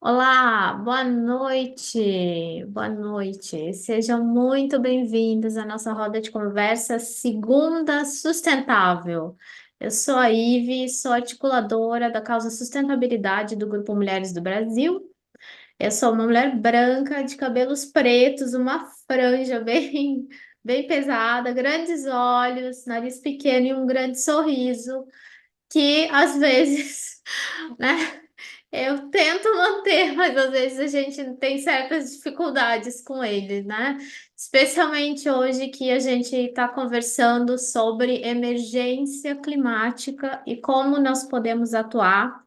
Olá, boa noite, boa noite. Sejam muito bem-vindos à nossa roda de conversa Segunda Sustentável. Eu sou a Ive, sou articuladora da causa sustentabilidade do Grupo Mulheres do Brasil. Eu sou uma mulher branca, de cabelos pretos, uma franja bem pesada, grandes olhos, nariz pequeno e um grande sorriso, que às vezes, né? Eu tento manter, mas às vezes a gente tem certas dificuldades com ele, né? Especialmente hoje que a gente está conversando sobre emergência climática e como nós podemos atuar,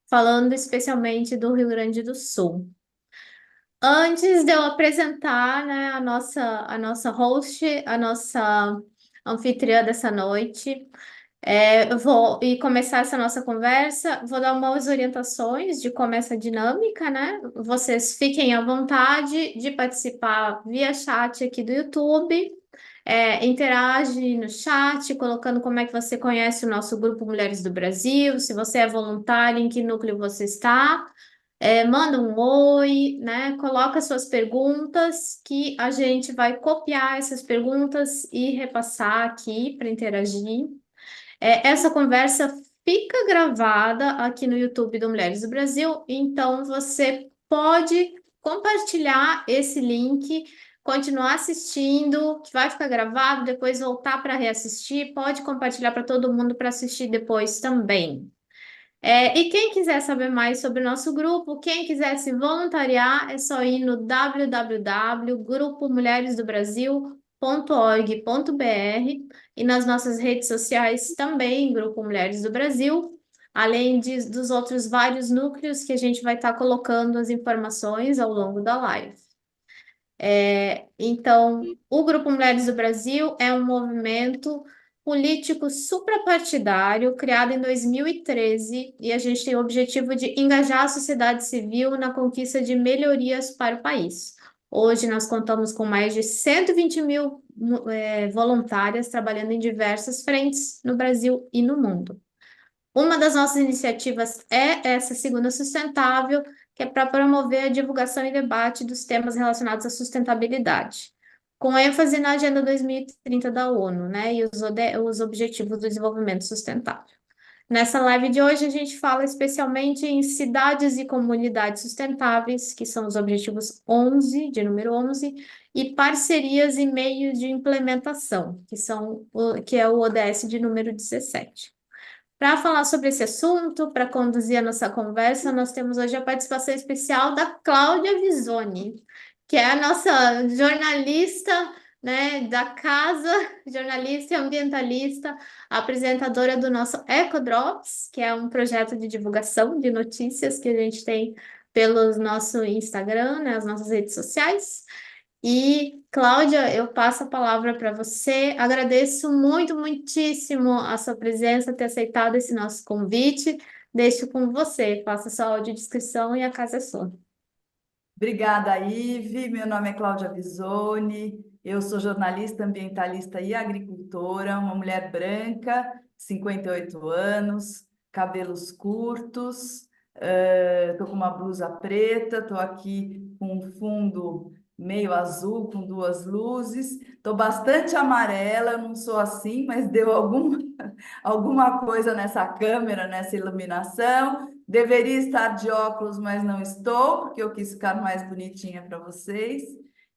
falando especialmente do Rio Grande do Sul. Antes de eu apresentar, né, a nossa host, a nossa anfitriã dessa noite, eu vou e começar essa nossa conversa. Vou dar umas orientações de como é essa dinâmica, né? Vocês fiquem à vontade de participar via chat aqui do YouTube. Interage no chat, colocando como é que você conhece o nosso grupo Mulheres do Brasil, se você é voluntária, em que núcleo você está. Manda um oi, né? Coloca suas perguntas, que a gente vai copiar essas perguntas e repassar aqui para interagir. Essa conversa fica gravada aqui no YouTube do Mulheres do Brasil, então você pode compartilhar esse link, continuar assistindo, que vai ficar gravado, depois voltar para reassistir, pode compartilhar para todo mundo para assistir depois também. E quem quiser saber mais sobre o nosso grupo, quem quiser se voluntariar, é só ir no www.grupomulheresdobrasil.org.br e nas nossas redes sociais também, Grupo Mulheres do Brasil, além dos outros vários núcleos que a gente vai estar colocando as informações ao longo da live. Então, o Grupo Mulheres do Brasil é um movimento político suprapartidário criado em 2013 e a gente tem o objetivo de engajar a sociedade civil na conquista de melhorias para o país. Hoje nós contamos com mais de 120 mil voluntárias trabalhando em diversas frentes no Brasil e no mundo. Uma das nossas iniciativas é essa Segunda Sustentável, que é para promover a divulgação e debate dos temas relacionados à sustentabilidade, com ênfase na Agenda 2030 da ONU, né, e os Objetivos do Desenvolvimento Sustentável. Nessa live de hoje, a gente fala especialmente em cidades e comunidades sustentáveis, que são os Objetivos 11, de número 11, e parcerias e meios de implementação, que é o ODS de número 17. Para falar sobre esse assunto, para conduzir a nossa conversa, nós temos hoje a participação especial da Cláudia Visoni, que é a nossa jornalista, né, da casa, jornalista e ambientalista, apresentadora do nosso EcoDrops, que é um projeto de divulgação de notícias que a gente tem pelo nosso Instagram, né, as nossas redes sociais. E, Cláudia, eu passo a palavra para você. Agradeço muito, muitíssimo a sua presença, ter aceitado esse nosso convite. Deixo com você. Faça sua audiodescrição e a casa é sua. Obrigada, Ive. Meu nome é Cláudia Visoni. Eu sou jornalista ambientalista e agricultora, uma mulher branca, 58 anos, cabelos curtos, estou com uma blusa preta, estou aqui com um fundo meio azul, com duas luzes. Estou bastante amarela, eu não sou assim, mas deu alguma coisa nessa câmera, nessa iluminação. Deveria estar de óculos, mas não estou, porque eu quis ficar mais bonitinha para vocês.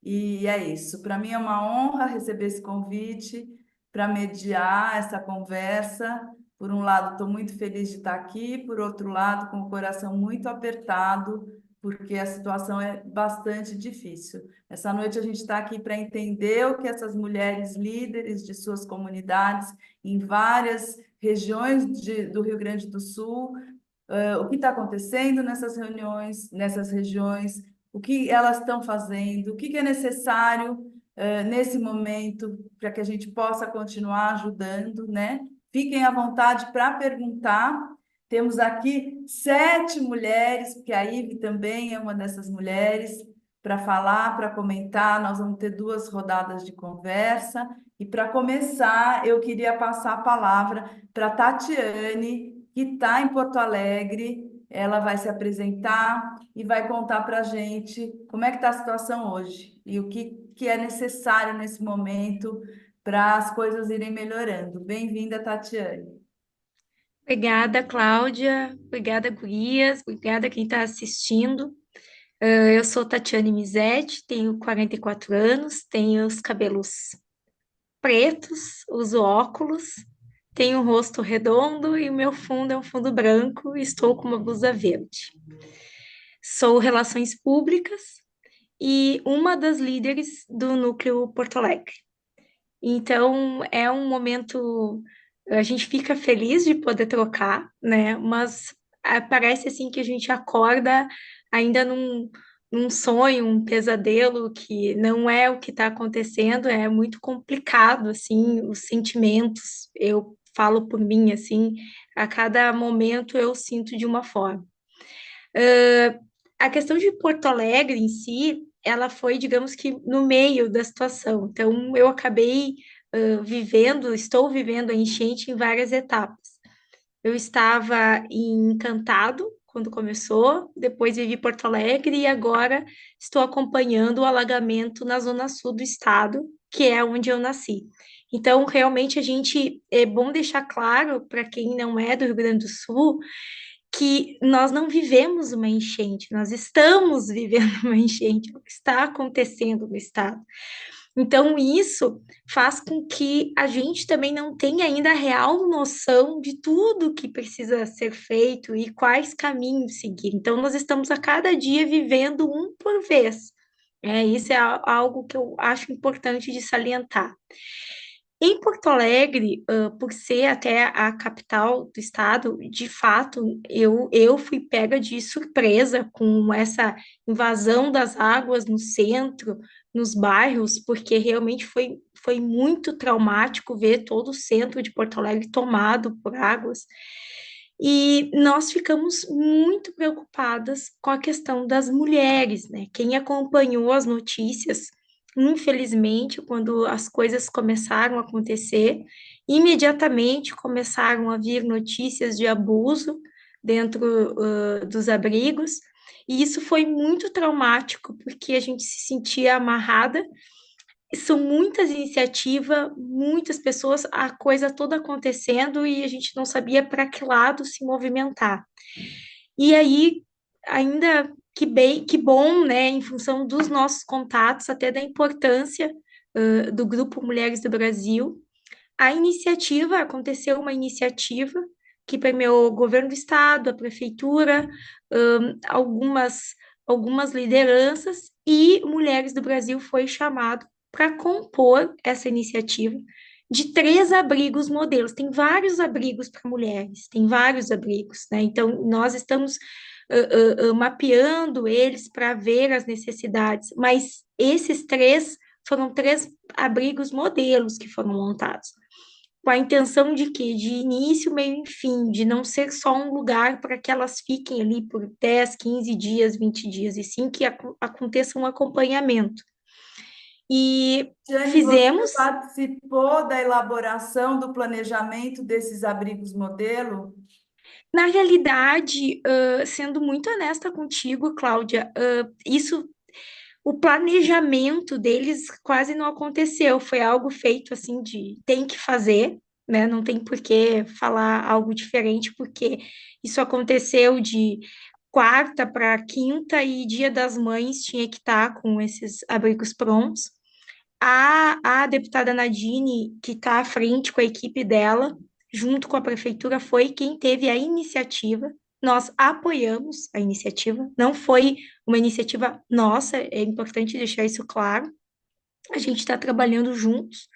E é isso. Para mim é uma honra receber esse convite para mediar essa conversa. Por um lado, estou muito feliz de estar aqui, por outro lado, com o coração muito apertado, porque a situação é bastante difícil. Essa noite a gente está aqui para entender o que essas mulheres líderes de suas comunidades em várias regiões do Rio Grande do Sul, o que está acontecendo nessas reuniões, nessas regiões, o que elas estão fazendo, o que é necessário nesse momento para que a gente possa continuar ajudando, né? Fiquem à vontade para perguntar. Temos aqui 7 mulheres, porque a Ive também é uma dessas mulheres, para falar, para comentar. Nós vamos ter 2 rodadas de conversa. E para começar, eu queria passar a palavra para Tatiane, que está em Porto Alegre. ela vai se apresentar e vai contar para a gente como é que está a situação hoje e o que é necessário nesse momento para as coisas irem melhorando. Bem-vinda, Tatiane. Obrigada, Cláudia. Obrigada, gurias. Obrigada quem está assistindo. Eu sou Tatiane Misetti, tenho 44 anos, tenho os cabelos pretos, uso óculos, tenho um rosto redondo e o meu fundo é um fundo branco e estou com uma blusa verde. Sou Relações Públicas e uma das líderes do Núcleo Porto Alegre. Então, é um momento, a gente fica feliz de poder trocar, né? Mas parece assim que a gente acorda ainda num sonho, um pesadelo que não é o que está acontecendo, é muito complicado, assim, os sentimentos. Eu falo por mim, assim, a cada momento eu sinto de uma forma. A questão de Porto Alegre em si, ela foi, digamos que, no meio da situação. Então, eu acabei estou vivendo a enchente em várias etapas. Eu estava em Encantado quando começou, depois vivi Porto Alegre e agora estou acompanhando o alagamento na zona sul do estado, que é onde eu nasci. Então, realmente, é bom deixar claro para quem não é do Rio Grande do Sul que nós não vivemos uma enchente, nós estamos vivendo uma enchente, está acontecendo no estado. Então, isso faz com que a gente também não tenha ainda a real noção de tudo que precisa ser feito e quais caminhos seguir. Então, nós estamos a cada dia vivendo um por vez. Isso é algo que eu acho importante de salientar. Em Porto Alegre, por ser até a capital do estado, de fato, eu fui pega de surpresa com essa invasão das águas no centro, nos bairros, porque realmente foi muito traumático ver todo o centro de Porto Alegre tomado por águas. E nós ficamos muito preocupadas com a questão das mulheres, né? Quem acompanhou as notícias, infelizmente, quando as coisas começaram a acontecer, imediatamente começaram a vir notícias de abuso dentro, dos abrigos, e isso foi muito traumático, porque a gente se sentia amarrada. São muitas iniciativas, muitas pessoas, a coisa toda acontecendo e a gente não sabia para que lado se movimentar. E aí, ainda que bem, que bom, né, em função dos nossos contatos, até da importância, do Grupo Mulheres do Brasil, aconteceu uma iniciativa que permeou o governo do estado, a prefeitura, algumas lideranças, e Mulheres do Brasil foi chamado para compor essa iniciativa de 3 abrigos modelos. Tem vários abrigos para mulheres, tem vários abrigos, né? Então, nós estamos mapeando eles para ver as necessidades, mas esses foram 3 abrigos modelos que foram montados com a intenção de quê? De início, meio e fim, de não ser só um lugar para que elas fiquem ali por 10, 15 dias, 20 dias, e sim que aconteça um acompanhamento. E Tiane, você fizemos, participou da elaboração do planejamento desses abrigos modelo? na realidade, sendo muito honesta contigo, Cláudia, o planejamento deles quase não aconteceu, foi algo feito assim de tem que fazer, né? Não tem por que falar algo diferente, porque isso aconteceu de quarta para quinta e Dia das Mães tinha que estar com esses abrigos prontos. A deputada Nadine, que está à frente com a equipe dela, junto com a prefeitura, foi quem teve a iniciativa. Nós apoiamos a iniciativa, não foi uma iniciativa nossa, é importante deixar isso claro. A gente está trabalhando juntos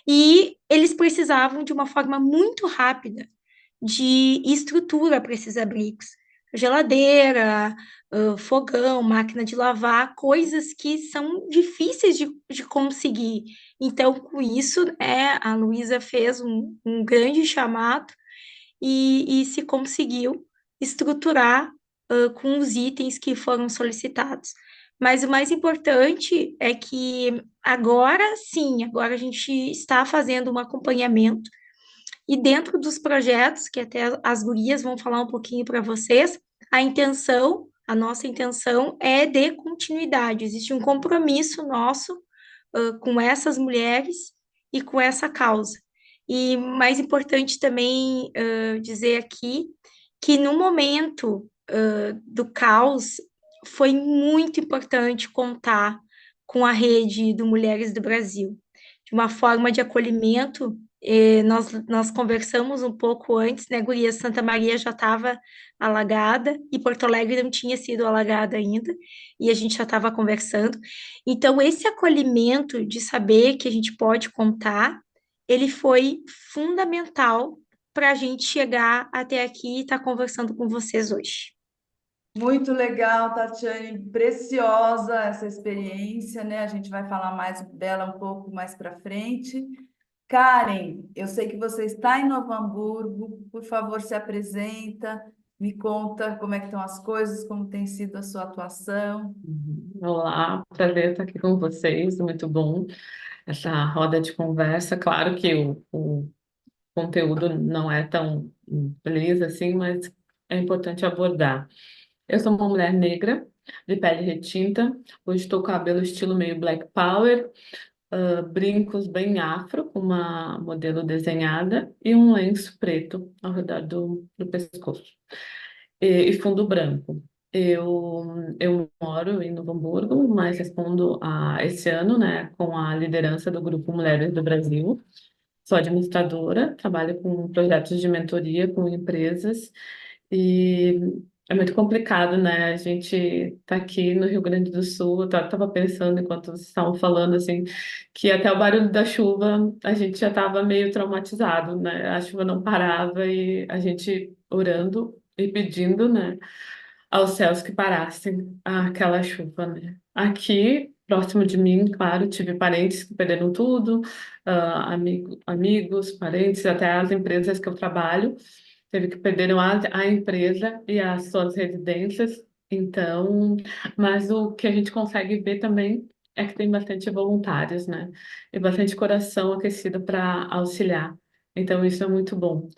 e eles precisavam de uma forma muito rápida de estrutura para esses abrigos. Geladeira, fogão, máquina de lavar, coisas que são difíceis de conseguir. Então, com isso, a Luísa fez um grande chamado e se conseguiu estruturar, com os itens que foram solicitados. Mas o mais importante é que agora sim, agora a gente está fazendo um acompanhamento e dentro dos projetos, que até as gurias vão falar um pouquinho para vocês, a nossa intenção é de continuidade. Existe um compromisso nosso, com essas mulheres e com essa causa. E mais importante também, dizer aqui que no momento, do caos, foi muito importante contar com a rede do Mulheres do Brasil, de uma forma de acolhimento. Nós conversamos um pouco antes, né, Guria? Santa Maria já estava alagada e Porto Alegre não tinha sido alagada ainda, e a gente já estava conversando. Então, esse acolhimento de saber que a gente pode contar, ele foi fundamental para a gente chegar até aqui e estar conversando com vocês hoje. Muito legal, Tatiane, preciosa essa experiência, né? A gente vai falar mais dela um pouco mais para frente. Karen, eu sei que você está em Novo Hamburgo, por favor, se apresenta, me conta como é que estão as coisas, como tem sido a sua atuação. Olá, prazer estar aqui com vocês, muito bom essa roda de conversa. Claro que o conteúdo não é tão feliz assim, mas é importante abordar. Eu sou uma mulher negra, de pele retinta, hoje estou com cabelo estilo meio Black Power, brincos bem afro, com uma modelo desenhada e um lenço preto ao redor do pescoço e fundo branco. Eu moro em Novo Hamburgo, mas respondo a esse ano, né, com a liderança do Grupo Mulheres do Brasil. Sou administradora, trabalho com projetos de mentoria com empresas e é muito complicado, né? A gente tá aqui no Rio Grande do Sul, eu tava pensando enquanto vocês estavam falando assim, que até o barulho da chuva a gente já estava meio traumatizado, né? A chuva não parava e a gente orando e pedindo, né, aos céus que parassem aquela chuva, né? Aqui, próximo de mim, claro, tive parentes que perderam tudo, amigos, parentes, até as empresas que eu trabalho, teve que perderam a empresa e as suas residências. Então, mas o que a gente consegue ver também é que tem bastante voluntários, né? E bastante coração aquecido para auxiliar. Então, isso é muito bom.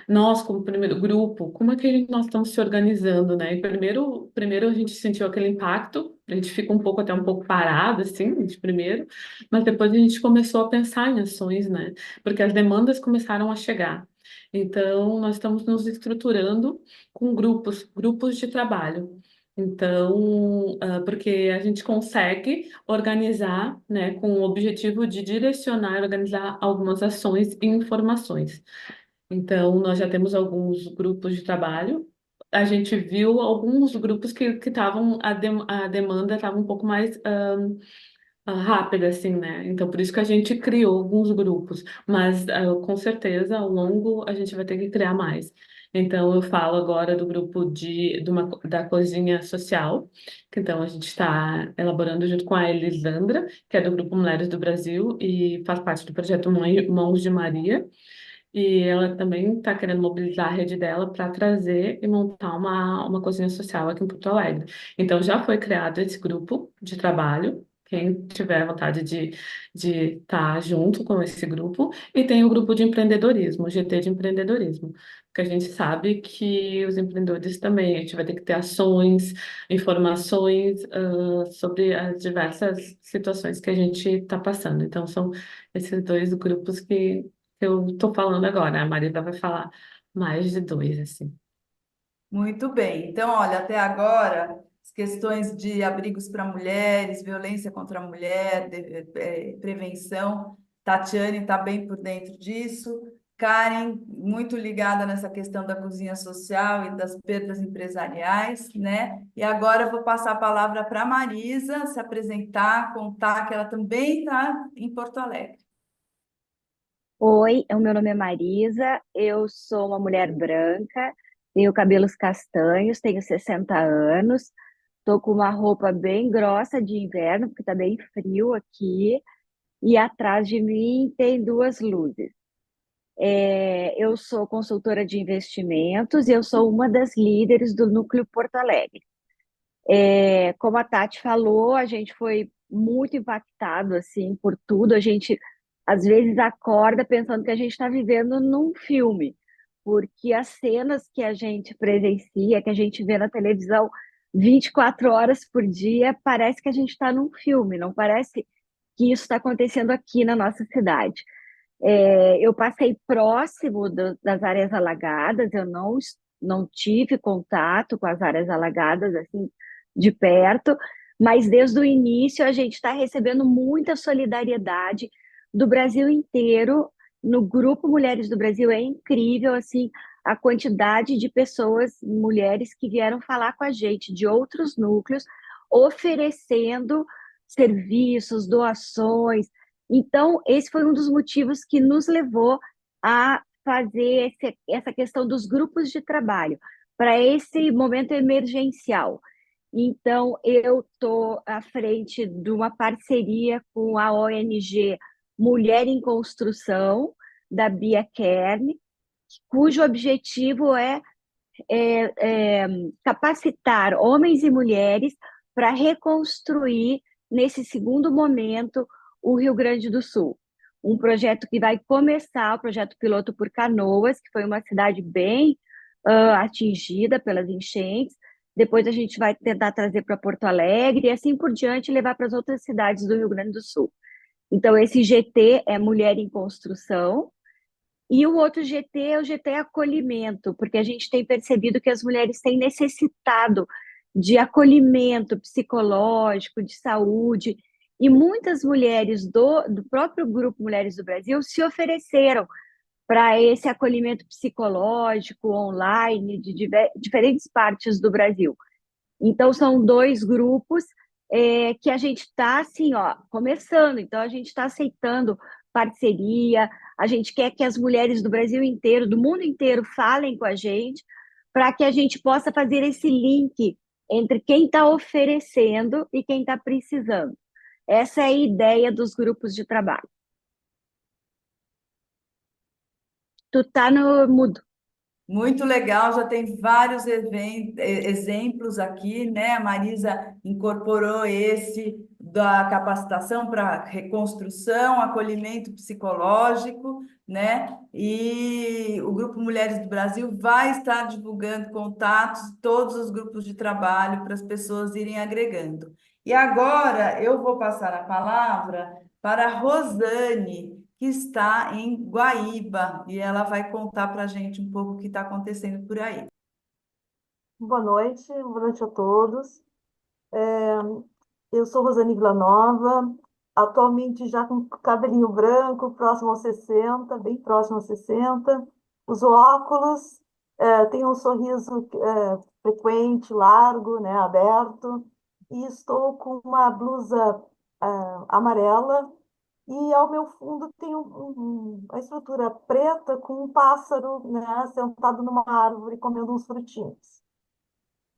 Nós, como primeiro grupo, como é que nós estamos se organizando, né? E primeiro a gente sentiu aquele impacto, a gente fica até um pouco parado, assim, de primeiro, mas depois a gente começou a pensar em ações, né? Porque as demandas começaram a chegar. Então, nós estamos nos estruturando com grupos de trabalho. Então, porque a gente consegue organizar, né, com o objetivo de direcionar e organizar algumas ações e informações. Então, nós já temos alguns grupos de trabalho. A gente viu alguns grupos que estavam, a demanda estava um pouco mais rápida, assim, né? Então, por isso que a gente criou alguns grupos. Mas, com certeza, ao longo, a gente vai ter que criar mais. Então, eu falo agora do grupo da cozinha social, que então a gente está elaborando junto com a Elisandra, que é do Grupo Mulheres do Brasil e faz parte do projeto Mãos de Maria. E ela também está querendo mobilizar a rede dela para trazer e montar uma cozinha social aqui em Porto Alegre. Então, já foi criado esse grupo de trabalho. Quem tiver vontade de estar junto com esse grupo, e tem o grupo de empreendedorismo, o GT de empreendedorismo, porque a gente sabe que os empreendedores também, a gente vai ter que ter ações, informações, sobre as diversas situações que a gente está passando. Então, são esses dois grupos que eu estou falando agora. A Marisa vai falar mais de dois, assim. Muito bem. Então, olha, até agora, as questões de abrigos para mulheres, violência contra a mulher, prevenção, Tatiane está bem por dentro disso. Karen, muito ligada nessa questão da cozinha social e das perdas empresariais, né? E agora eu vou passar a palavra para a Marisa se apresentar, contar que ela também está em Porto Alegre. Oi, o meu nome é Marisa, eu sou uma mulher branca, tenho cabelos castanhos, tenho 60 anos, tô com uma roupa bem grossa de inverno, porque tá bem frio aqui, e atrás de mim tem duas luzes. Eu sou consultora de investimentos e eu sou uma das líderes do Núcleo Porto Alegre. Como a Tati falou, a gente foi muito impactado assim por tudo. A gente às vezes acorda pensando que a gente está vivendo num filme, porque as cenas que a gente presencia, que a gente vê na televisão 24 horas por dia, parece que a gente está num filme, não parece que isso está acontecendo aqui na nossa cidade. Eu passei próximo das áreas alagadas, eu não tive contato com as áreas alagadas assim de perto, mas desde o início a gente está recebendo muita solidariedade do Brasil inteiro. No Grupo Mulheres do Brasil é incrível assim a quantidade de pessoas, mulheres que vieram falar com a gente de outros núcleos, oferecendo serviços, doações. Então, esse foi um dos motivos que nos levou a fazer essa questão dos grupos de trabalho para esse momento emergencial. Então, eu estou à frente de uma parceria com a ONG Mulher em Construção, da Bia Kern, cujo objetivo é capacitar homens e mulheres para reconstruir, nesse segundo momento, o Rio Grande do Sul. Um projeto que vai começar, o projeto piloto por Canoas, que foi uma cidade bem atingida pelas enchentes. Depois a gente vai tentar trazer para Porto Alegre e assim por diante levar para as outras cidades do Rio Grande do Sul. Então, esse GT é Mulher em Construção, e o outro GT é o GT Acolhimento, porque a gente tem percebido que as mulheres têm necessitado de acolhimento psicológico, de saúde, e muitas mulheres do próprio Grupo Mulheres do Brasil se ofereceram para esse acolhimento psicológico online de diferentes partes do Brasil. Então, são dois grupos que a gente está, assim, ó, começando. Então, a gente está aceitando parceria, a gente quer que as mulheres do Brasil inteiro, do mundo inteiro, falem com a gente, para que a gente possa fazer esse link entre quem está oferecendo e quem está precisando. Essa é a ideia dos grupos de trabalho. Tu está no mudo. Muito legal, já tem vários exemplos aqui, né? A Marisa incorporou esse da capacitação para reconstrução, acolhimento psicológico, né? E o Grupo Mulheres do Brasil vai estar divulgando contatos, todos os grupos de trabalho para as pessoas irem agregando. E agora eu vou passar a palavra para a Rosane, que está em Guaíba, e ela vai contar para a gente um pouco o que está acontecendo por aí. Boa noite a todos. Eu sou Rosane Villanova, atualmente já com cabelinho branco, próximo aos 60, bem próximo aos 60. Uso óculos, tenho um sorriso frequente, largo, né, aberto, e estou com uma blusa amarela, e ao meu fundo tem uma estrutura preta com um pássaro, né, sentado numa árvore comendo uns frutinhos.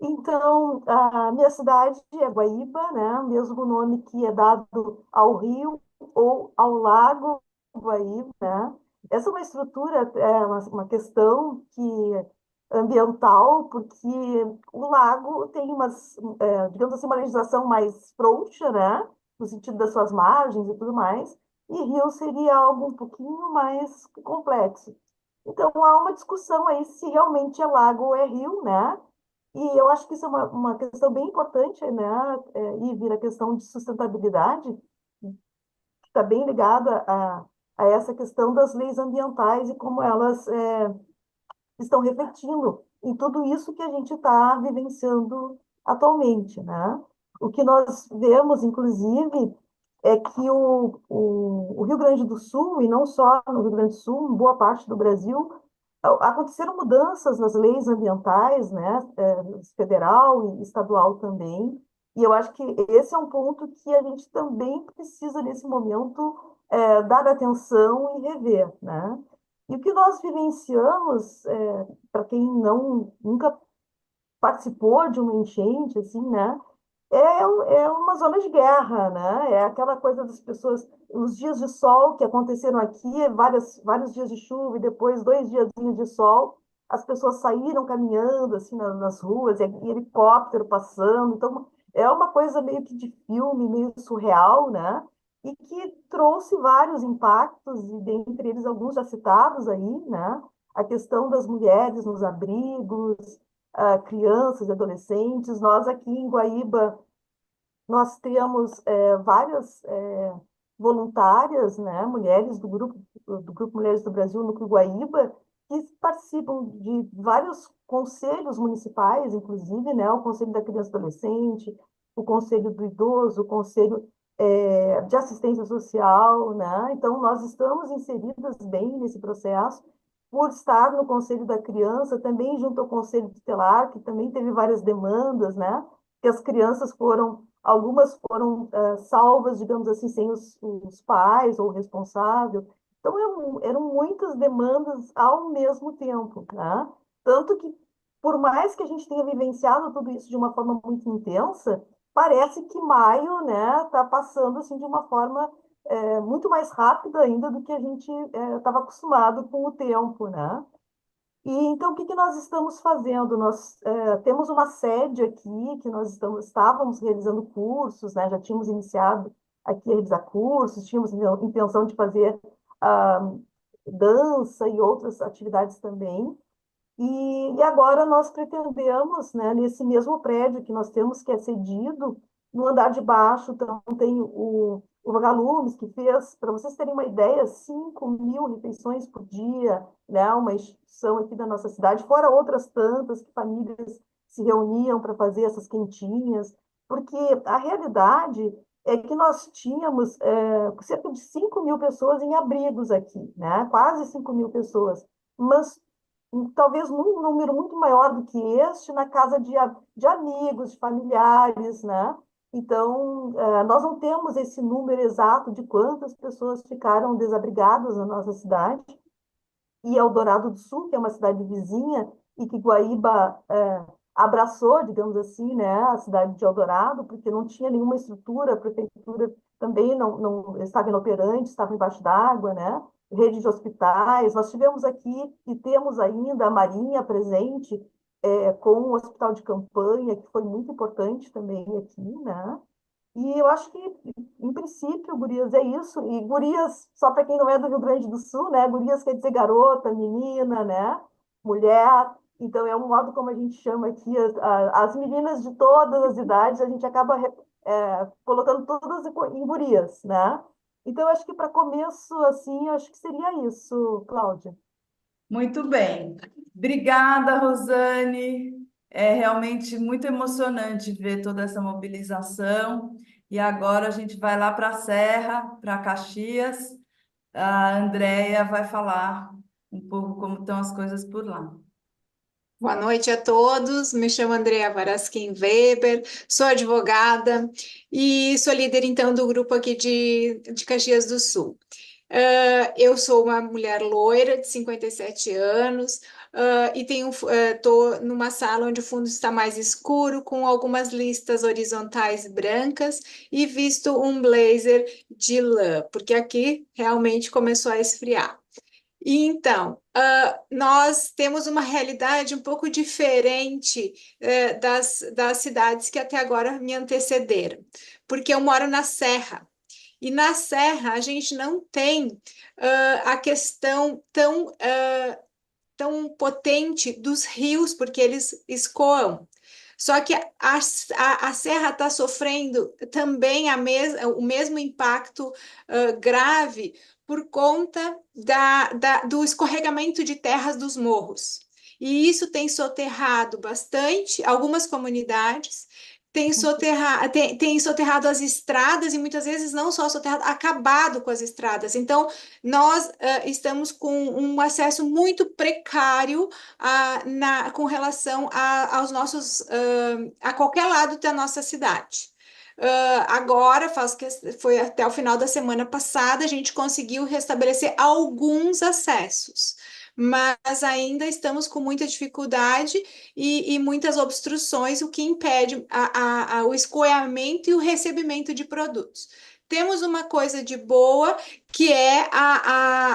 Então, a minha cidade é Guaíba, né? O mesmo nome que é dado ao rio ou ao lago Guaíba, né? Essa é uma estrutura, é uma questão ambiental, porque o lago tem digamos assim, uma legislação mais frouxa, né? No sentido das suas margens e tudo mais, e rio seria algo um pouquinho mais complexo. Então, há uma discussão aí se realmente é lago ou é rio, né? E eu acho que isso é uma questão bem importante, né, Ivi, na questão de sustentabilidade, que está bem ligada a essa questão das leis ambientais e como elas estão refletindo em tudo isso que a gente está vivenciando atualmente, né? O que nós vemos, inclusive, é que o Rio Grande do Sul, e não só no Rio Grande do Sul, em boa parte do Brasil, aconteceram mudanças nas leis ambientais, né, federal e estadual também, e eu acho que esse é um ponto que a gente também precisa, nesse momento, dar atenção e rever, né? E o que nós vivenciamos, para quem nunca participou de uma enchente, assim, né? É uma zona de guerra, né? É aquela coisa das pessoas, os dias de sol que aconteceram aqui, vários dias de chuva e depois 2 dias de sol, as pessoas saíram caminhando assim nas ruas, e helicóptero passando. Então, é uma coisa meio que de filme, meio surreal, né? E que trouxe vários impactos, e dentre eles alguns já citados aí, né? a questão das mulheres nos abrigos, crianças e adolescentes. Nós aqui em Guaíba, nós temos várias voluntárias, né, mulheres do grupo Mulheres do Brasil, Núcleo Guaíba, que participam de vários conselhos municipais, inclusive, né, o Conselho da Criança e Adolescente, o Conselho do Idoso, o Conselho de Assistência Social, né? Então, nós estamos inseridas bem nesse processo, por estar no Conselho da Criança, também junto ao Conselho Tutelar, que também teve várias demandas, né? Que as crianças algumas foram salvas, digamos assim, sem os pais ou o responsável. Então, eram muitas demandas ao mesmo tempo, né? Tanto que, por mais que a gente tenha vivenciado tudo isso de uma forma muito intensa, parece que maio, né, está passando assim de uma forma muito mais rápida ainda do que a gente estava acostumado com o tempo, né? E então, o que que nós estamos fazendo? Nós temos uma sede aqui que nós estávamos realizando cursos, né? Já tínhamos iniciado aqui a realizar cursos, tínhamos intenção de fazer ah, dança e outras atividades também. E agora nós pretendemos, né, nesse mesmo prédio que nós temos, que é cedido, no andar de baixo, então tem o Vagalumes, que fez, para vocês terem uma ideia, 5.000 refeições por dia, né, uma instituição aqui da nossa cidade, fora outras tantas que famílias se reuniam para fazer essas quentinhas, porque a realidade é que nós tínhamos cerca de 5.000 pessoas em abrigos aqui, né, quase 5.000 pessoas, mas talvez um número muito maior do que este na casa de amigos, de familiares, né? Então, nós não temos esse número exato de quantas pessoas ficaram desabrigadas na nossa cidade, e Eldorado do Sul, que é uma cidade vizinha, e que Guaíba abraçou, digamos assim, né, a cidade de Eldorado, porque não tinha nenhuma estrutura, a prefeitura também não estava inoperante, estava embaixo d'água, né? Rede de hospitais. Nós tivemos aqui e temos ainda a Marinha presente com o hospital de campanha, que foi muito importante também aqui, né? E eu acho que, em princípio, gurias, é isso. E gurias, só para quem não é do Rio Grande do Sul, né? Gurias quer dizer garota, menina, né? Mulher. Então, é um modo como a gente chama aqui as meninas de todas as idades, a gente acaba colocando todas em gurias, né? Então, eu acho que para começo, assim, eu acho que seria isso, Cláudia. Muito bem. Obrigada, Rosane. É realmente muito emocionante ver toda essa mobilização. E agora a gente vai lá para a Serra, para Caxias. A Andrea vai falar um pouco como estão as coisas por lá. Boa noite a todos. Me chamo Andrea Varasquim Weber, sou advogada e sou líder então do grupo aqui de Caxias do Sul. Eu sou uma mulher loira de 57 anos e estou numa sala onde o fundo está mais escuro, com algumas listas horizontais brancas e visto um blazer de lã, porque aqui realmente começou a esfriar. E então, nós temos uma realidade um pouco diferente das cidades que até agora me antecederam, porque eu moro na Serra, e na Serra a gente não tem a questão tão potente dos rios, porque eles escoam. Só que a Serra está sofrendo também o mesmo impacto grave por conta do escorregamento de terras dos morros. E isso tem soterrado bastante algumas comunidades, tem soterrado as estradas e muitas vezes não só soterrado, acabado com as estradas. Então, nós estamos com um acesso muito precário com relação aos nossos a qualquer lado da nossa cidade. Agora, foi até o final da semana passada, a gente conseguiu restabelecer alguns acessos, mas ainda estamos com muita dificuldade e muitas obstruções, o que impede o escoamento e o recebimento de produtos. Temos uma coisa de boa, que é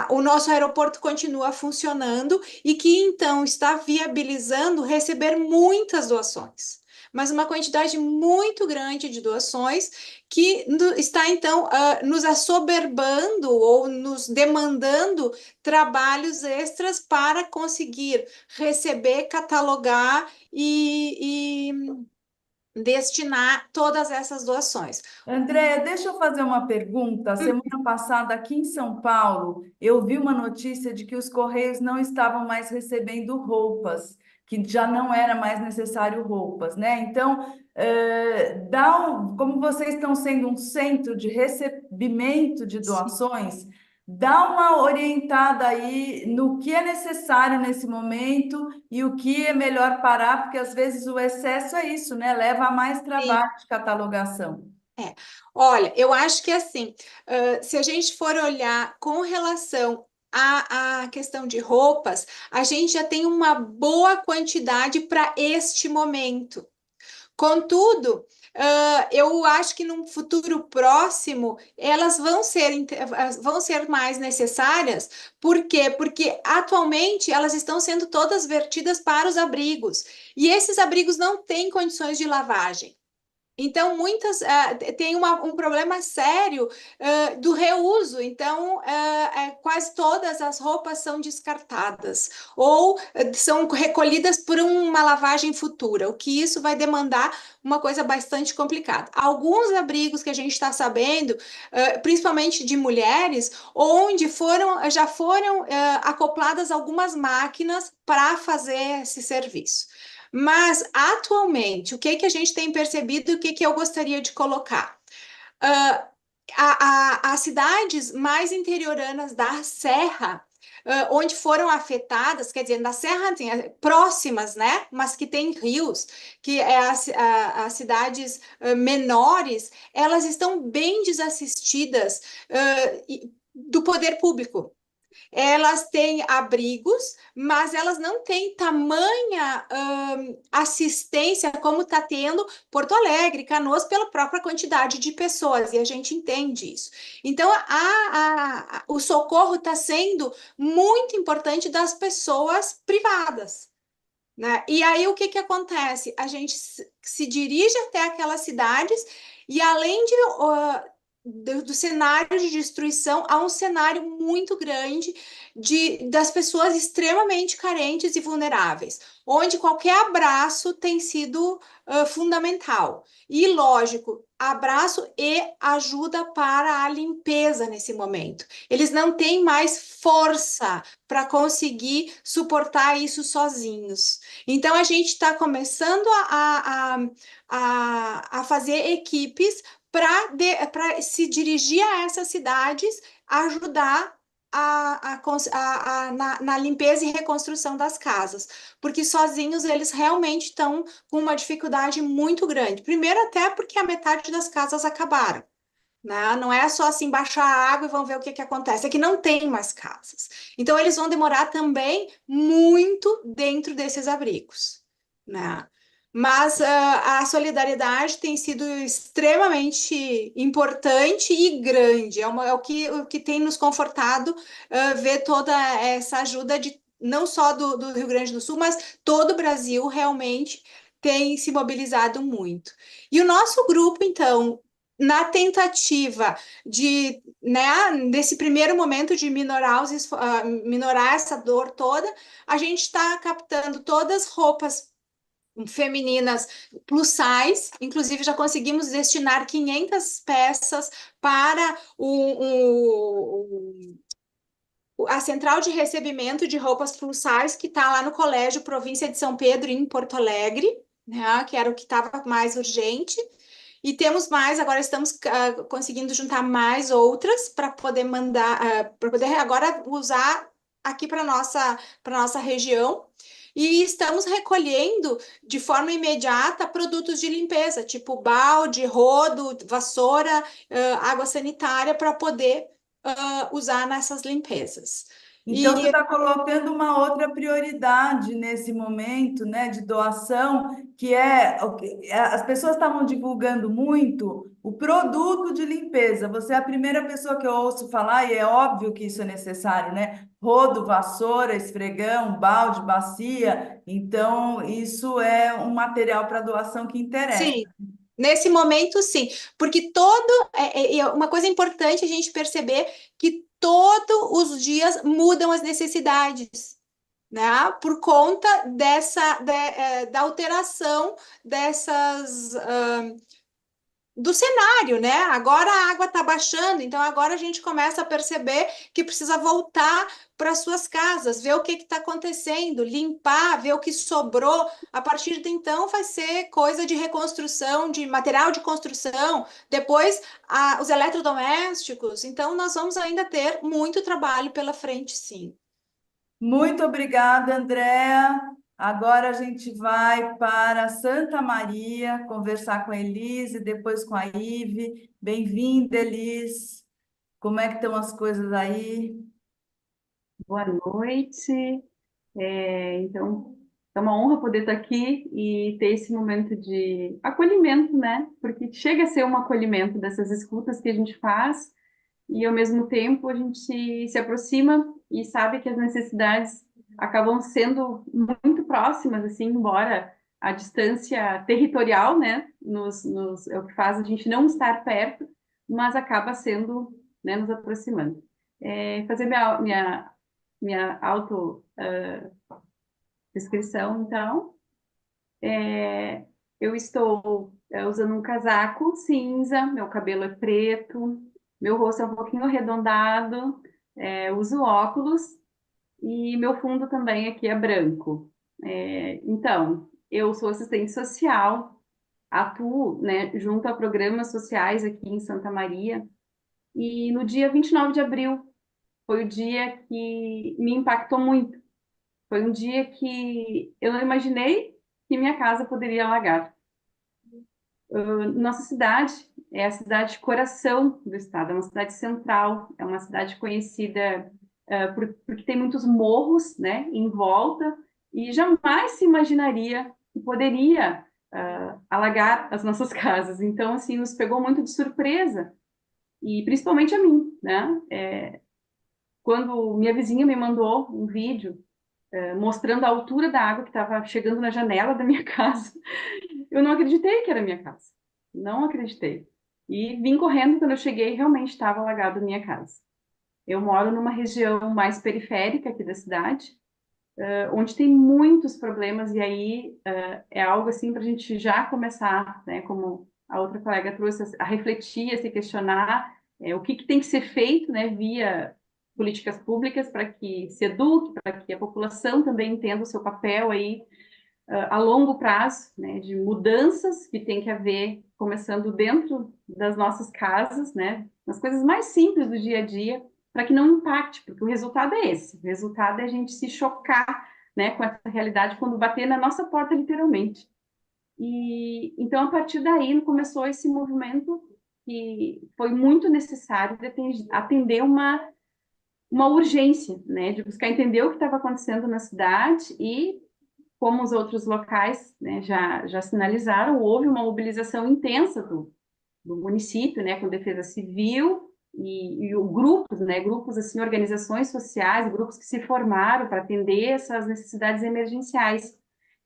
o nosso aeroporto continua funcionando e que então está viabilizando receber muitas doações. mas uma quantidade muito grande de doações que está, então, nos assoberbando ou nos demandando trabalhos extras para conseguir receber, catalogar e destinar todas essas doações. Andréia, deixa eu fazer uma pergunta. Semana passada, aqui em São Paulo, eu vi uma notícia de que os Correios não estavam mais recebendo roupas, que já não era mais necessário roupas, né? Então, como vocês estão sendo um centro de recebimento de Sim. doações, dá uma orientada aí no que é necessário nesse momento e o que é melhor parar, porque às vezes o excesso é isso, né? Leva a mais Sim. trabalho de catalogação. É. Olha, eu acho que assim, se a gente for olhar com relação à questão de roupas, a gente já tem uma boa quantidade para este momento. Contudo, eu acho que num futuro próximo elas vão ser mais necessárias. Por quê? Porque atualmente elas estão sendo todas vertidas para os abrigos, e esses abrigos não têm condições de lavagem. Então, muitas têm um problema sério do reuso. Então, quase todas as roupas são descartadas ou são recolhidas por uma lavagem futura, o que isso vai demandar uma coisa bastante complicada. Alguns abrigos que a gente está sabendo, principalmente de mulheres, onde já foram acopladas algumas máquinas para fazer esse serviço. Mas, atualmente, o que que a gente tem percebido e o que que eu gostaria de colocar? Uh, as cidades mais interioranas da Serra, onde foram afetadas, quer dizer, da Serra, assim, próximas, né? Mas que tem rios, que é as cidades menores, elas estão bem desassistidas do poder público. Elas têm abrigos, mas elas não têm tamanha assistência como está tendo Porto Alegre, Canoas, pela própria quantidade de pessoas, e a gente entende isso. Então, o socorro está sendo muito importante das pessoas privadas. Né? E aí o que que acontece? A gente se dirige até aquelas cidades e além do cenário de destruição, há um cenário muito grande das pessoas extremamente carentes e vulneráveis, onde qualquer abraço tem sido fundamental. E, lógico, abraço e ajuda para a limpeza nesse momento. Eles não têm mais força para conseguir suportar isso sozinhos. Então, a gente está começando a fazer equipes para se dirigir a essas cidades, ajudar na limpeza e reconstrução das casas, porque sozinhos eles realmente estão com uma dificuldade muito grande. Primeiro, até porque a metade das casas acabaram. Né? Não é só assim baixar a água e vão ver o que que acontece, é que não tem mais casas. Então, eles vão demorar também muito dentro desses abrigos. Né? Mas a solidariedade tem sido extremamente importante e grande. O que tem nos confortado ver toda essa ajuda não só do Rio Grande do Sul, mas todo o Brasil realmente tem se mobilizado muito. E o nosso grupo, então, na tentativa de, né, nesse primeiro momento de minorar essa dor toda, a gente está captando todas as roupas femininas plus size, inclusive já conseguimos destinar 500 peças para a central de recebimento de roupas plus size que está lá no Colégio Província de São Pedro, em Porto Alegre, né, que era o que estava mais urgente. E temos mais, agora estamos conseguindo juntar mais outras para poder mandar, para poder agora usar aqui para nossa região. E estamos recolhendo de forma imediata produtos de limpeza, tipo balde, rodo, vassoura, água sanitária, para poder usar nessas limpezas. Então, você E está colocando uma outra prioridade nesse momento, né, de doação, que é as pessoas estavam divulgando muito o produto de limpeza. Você é a primeira pessoa que eu ouço falar, e é óbvio que isso é necessário, né? Rodo, vassoura, esfregão, balde, bacia. Então, isso é um material para doação que interessa. sim, nesse momento, sim, porque uma coisa importante a gente perceber que todos os dias mudam as necessidades, né? Por conta da alteração dessas do cenário, né? Agora a água está baixando, então agora a gente começa a perceber que precisa voltar para suas casas, ver o que está acontecendo, limpar, ver o que sobrou. A partir de então vai ser coisa de reconstrução, de material de construção, depois os eletrodomésticos. Então nós vamos ainda ter muito trabalho pela frente, sim. Muito obrigada, Andréa. Agora a gente vai para Santa Maria conversar com a Elise, depois com a Ive. Bem-vinda, Elise. Como é que estão as coisas aí? Boa noite. Então, é uma honra poder estar aqui e ter esse momento de acolhimento, né? Porque chega a ser um acolhimento dessas escutas que a gente faz e, ao mesmo tempo, a gente se aproxima e sabe que as necessidades acabam sendo muito próximas, assim, embora a distância territorial, né, é o que faz a gente não estar perto, mas acaba sendo, né, nos aproximando. Fazer minha autodescrição, então. Eu estou usando um casaco cinza, meu cabelo é preto, meu rosto é um pouquinho arredondado, uso óculos e meu fundo também aqui é branco. Então, eu sou assistente social, atuo, né, junto a programas sociais aqui em Santa Maria e no dia 29 de abril foi o dia que me impactou muito. Foi um dia que eu não imaginei que minha casa poderia alagar. Nossa cidade é a cidade coração do estado, é uma cidade central, é uma cidade conhecida porque tem muitos morros, né, em volta, e jamais se imaginaria que poderia alagar as nossas casas. Então, assim, nos pegou muito de surpresa, e principalmente a mim, né? Quando minha vizinha me mandou um vídeo mostrando a altura da água que estava chegando na janela da minha casa, eu não acreditei que era minha casa. Não acreditei. E vim correndo quando eu cheguei, realmente estava alagado a minha casa. Eu moro numa região mais periférica aqui da cidade, onde tem muitos problemas, e aí é algo assim para a gente já começar, né, como a outra colega trouxe, a refletir, a se questionar o que tem que ser feito, né, via políticas públicas para que se eduque, para que a população também entenda o seu papel aí a longo prazo, né, de mudanças que tem que haver, começando dentro das nossas casas, né, nas coisas mais simples do dia a dia, para que não impacte, porque o resultado é esse. O resultado é a gente se chocar, né, com essa realidade quando bater na nossa porta, literalmente. E então, a partir daí, começou esse movimento que foi muito necessário de atender uma urgência, né, de buscar entender o que estava acontecendo na cidade e como os outros locais, né, já sinalizaram, houve uma mobilização intensa do município, né, com defesa civil e grupos, né, grupos assim, organizações sociais, grupos que se formaram para atender essas necessidades emergenciais.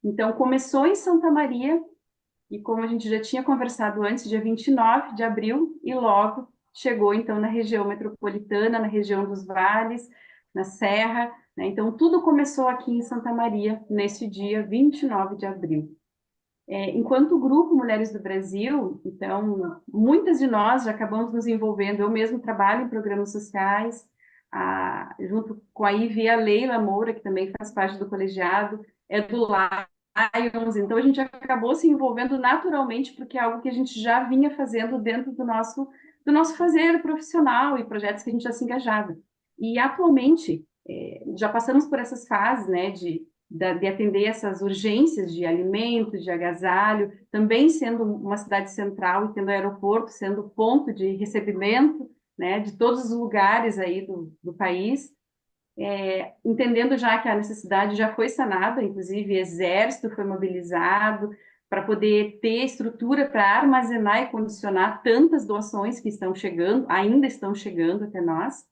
Então, começou em Santa Maria, e como a gente já tinha conversado antes, dia 29 de abril, e logo chegou, então, na região metropolitana, na região dos vales, na Serra, né? Então, tudo começou aqui em Santa Maria, nesse dia 29 de abril. Enquanto grupo Mulheres do Brasil, então, muitas de nós já acabamos nos envolvendo, eu mesmo trabalho em programas sociais, junto com a Ive e a Leila Moura, que também faz parte do colegiado, é do Lions, então a gente acabou se envolvendo naturalmente, porque é algo que a gente já vinha fazendo dentro do nosso fazer profissional e projetos que a gente já se engajava. E atualmente, já passamos por essas fases, né, de atender essas urgências de alimentos, de agasalho, também sendo uma cidade central e tendo aeroporto sendo ponto de recebimento, né, de todos os lugares aí do país, entendendo já que a necessidade já foi sanada, inclusive exército foi mobilizado para poder ter estrutura para armazenar e condicionar tantas doações que estão chegando, ainda estão chegando até nós.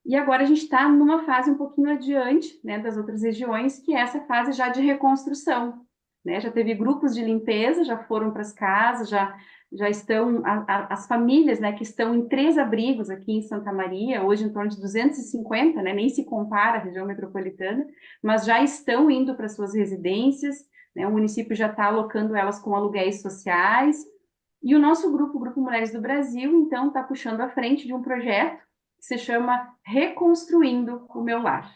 E agora a gente está numa fase um pouquinho adiante, né, das outras regiões, que é essa fase já de reconstrução, né? Já teve grupos de limpeza, já foram para as casas, já estão as famílias, né, que estão em 3 abrigos aqui em Santa Maria, hoje em torno de 250, né, nem se compara à região metropolitana, mas já estão indo para suas residências, né, o município já está alocando elas com aluguéis sociais, e o nosso grupo, o Grupo Mulheres do Brasil, então, está puxando à frente de um projeto que se chama Reconstruindo o Meu Lar.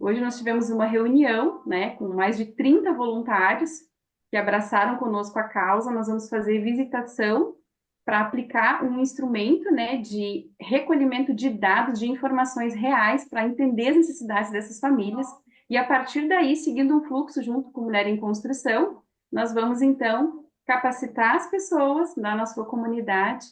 Hoje nós tivemos uma reunião, né, com mais de 30 voluntários que abraçaram conosco a causa. Nós vamos fazer visitação para aplicar um instrumento, né, de recolhimento de dados, de informações reais para entender as necessidades dessas famílias. E a partir daí, seguindo um fluxo junto com Mulher em Construção, nós vamos então capacitar as pessoas na sua comunidade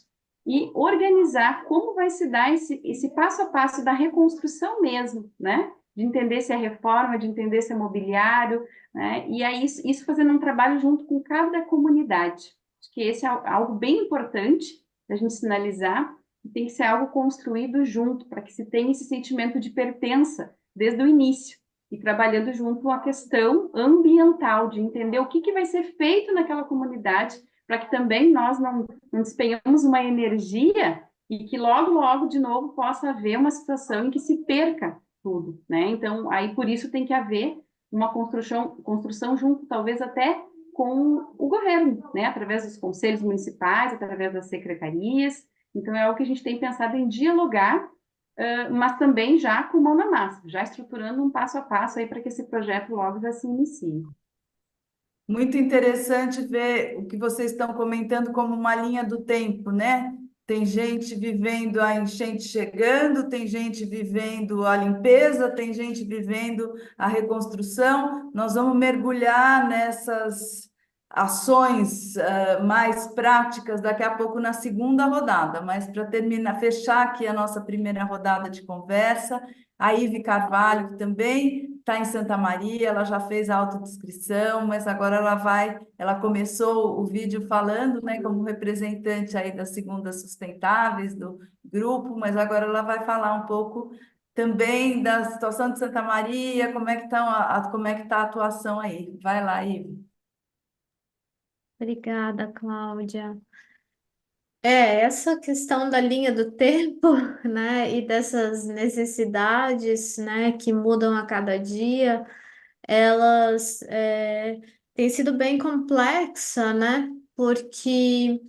e organizar como vai se dar esse passo a passo da reconstrução mesmo, né? De entender se é reforma, de entender se é mobiliário, né? E aí isso fazendo um trabalho junto com cada comunidade. Acho que esse é algo bem importante da gente sinalizar, que tem que ser algo construído junto, para que se tenha esse sentimento de pertença desde o início, e trabalhando junto com a questão ambiental, de entender o que vai ser feito naquela comunidade, para que também nós não despenhamos uma energia e que logo, logo, de novo, possa haver uma situação em que se perca tudo, né? Então, aí por isso tem que haver uma construção junto, talvez até com o governo, né? Através dos conselhos municipais, através das secretarias. Então, é algo que a gente tem pensado em dialogar, mas também já com mão na massa, já estruturando um passo a passo aí para que esse projeto logo já se inicie. Muito interessante ver o que vocês estão comentando como uma linha do tempo, né? Tem gente vivendo a enchente chegando, tem gente vivendo a limpeza, tem gente vivendo a reconstrução. Nós vamos mergulhar nessas ações mais práticas daqui a pouco na segunda rodada, mas para terminar, fechar aqui a nossa primeira rodada de conversa, a Ive Carvalho, que também está em Santa Maria, ela já fez a autodescrição, mas agora ela começou o vídeo falando, né, como representante aí das Segundas Sustentáveis do grupo, mas agora ela vai falar um pouco também da situação de Santa Maria, como é que como é que está a atuação aí. Vai lá, Ive. Obrigada, Cláudia. Essa questão da linha do tempo, né, e dessas necessidades, né, que mudam a cada dia, elas têm sido bem complexa, né, porque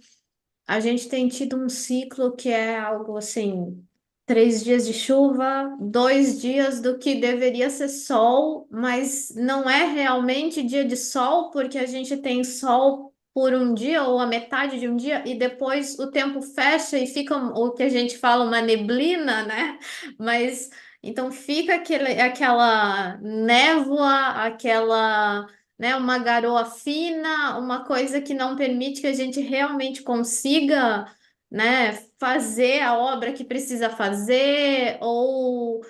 a gente tem tido um ciclo que é algo assim, 3 dias de chuva, 2 dias do que deveria ser sol, mas não é realmente dia de sol, porque a gente tem sol por um dia ou a metade de um dia, e depois o tempo fecha e fica o que a gente fala uma neblina, né? Mas então fica aquela névoa, aquela, né, uma garoa fina, uma coisa que não permite que a gente realmente consiga, né, fazer a obra que precisa fazer, ou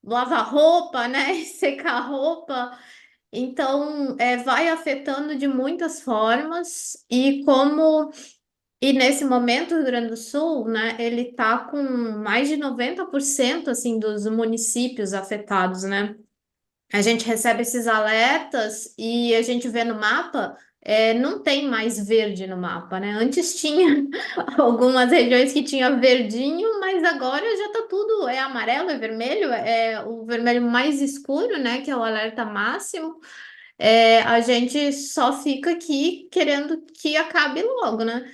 lavar roupa, né, e secar roupa. Então, vai afetando de muitas formas, e nesse momento o Rio Grande do Sul, né, ele está com mais de 90% assim dos municípios afetados, né? A gente recebe esses alertas e a gente vê no mapa, não tem mais verde no mapa, né? Antes tinha algumas regiões que tinha verdinho, mas agora já tá tudo, amarelo, é vermelho, é o vermelho mais escuro, né? Que é o alerta máximo. A gente só fica aqui querendo que acabe logo, né?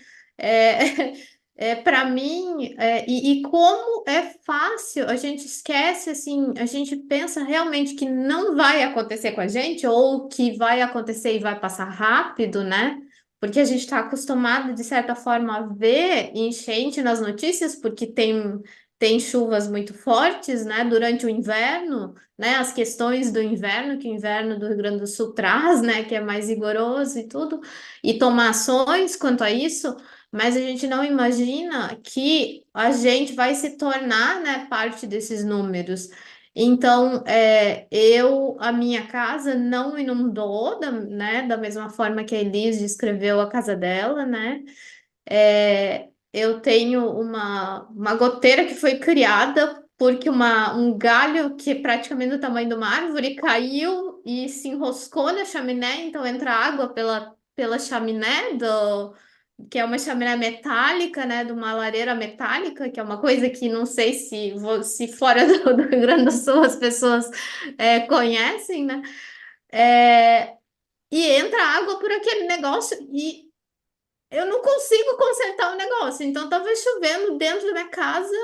É, para mim, e como é fácil, a gente esquece, assim, a gente pensa realmente que não vai acontecer com a gente, ou que vai acontecer e vai passar rápido, né? Porque a gente está acostumado, de certa forma, a ver enchente nas notícias, porque tem chuvas muito fortes, né? Durante o inverno, né? As questões do inverno, que o inverno do Rio Grande do Sul traz, né? Que é mais rigoroso e tudo, e tomar ações quanto a isso. mas a gente não imagina que a gente vai se tornar, né, parte desses números. Então, a minha casa não inundou, né, da mesma forma que a Elis descreveu a casa dela, né? Eu tenho uma goteira que foi criada porque um galho que é praticamente do tamanho de uma árvore caiu e se enroscou na chaminé, então entra água pela chaminé, que é uma chaminé metálica, né, de uma lareira metálica, que é uma coisa que não sei se fora do Rio Grande do Sul as pessoas conhecem, né? E entra água por aquele negócio e eu não consigo consertar o negócio. Então, estava chovendo dentro da minha casa,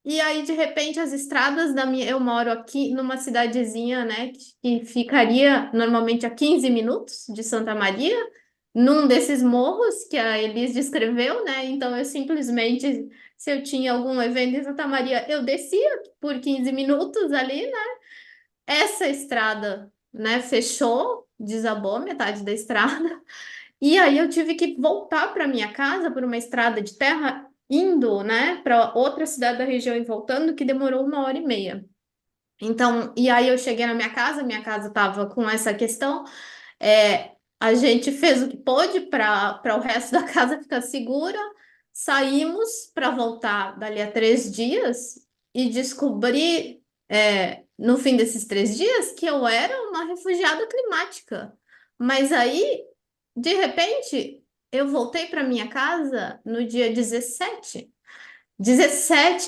e aí, de repente, as estradas da minha. Eu moro aqui numa cidadezinha, né, que ficaria normalmente a 15 minutos de Santa Maria, num desses morros que a Elis descreveu, né? Então, eu simplesmente, se eu tinha algum evento em Santa Maria, eu descia por 15 minutos ali, né? Essa estrada, né, fechou, desabou metade da estrada. E aí eu tive que voltar para minha casa por uma estrada de terra, indo, né, para outra cidade da região e voltando, que demorou 1 hora e meia. Então, e aí eu cheguei na minha casa estava com essa questão. A gente fez o que pôde para o resto da casa ficar segura. Saímos para voltar dali a 3 dias e descobri, no fim desses 3 dias, que eu era uma refugiada climática. Mas aí, de repente, eu voltei para minha casa no dia 17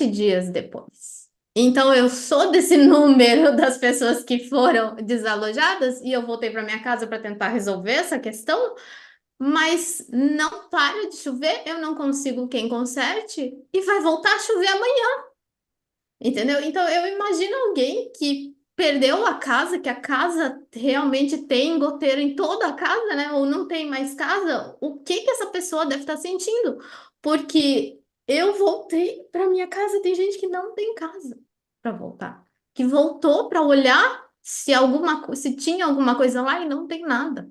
dias depois. Então, eu sou desse número das pessoas que foram desalojadas e eu voltei para minha casa para tentar resolver essa questão, mas não para de chover, eu não consigo quem conserte e vai voltar a chover amanhã, entendeu? Então, eu imagino alguém que perdeu a casa, que a casa realmente tem goteiro em toda a casa, né? Ou não tem mais casa, o que que essa pessoa deve estar sentindo? Porque eu voltei para minha casa, tem gente que não tem casa para voltar, que voltou para olhar se tinha alguma coisa lá e não tem nada.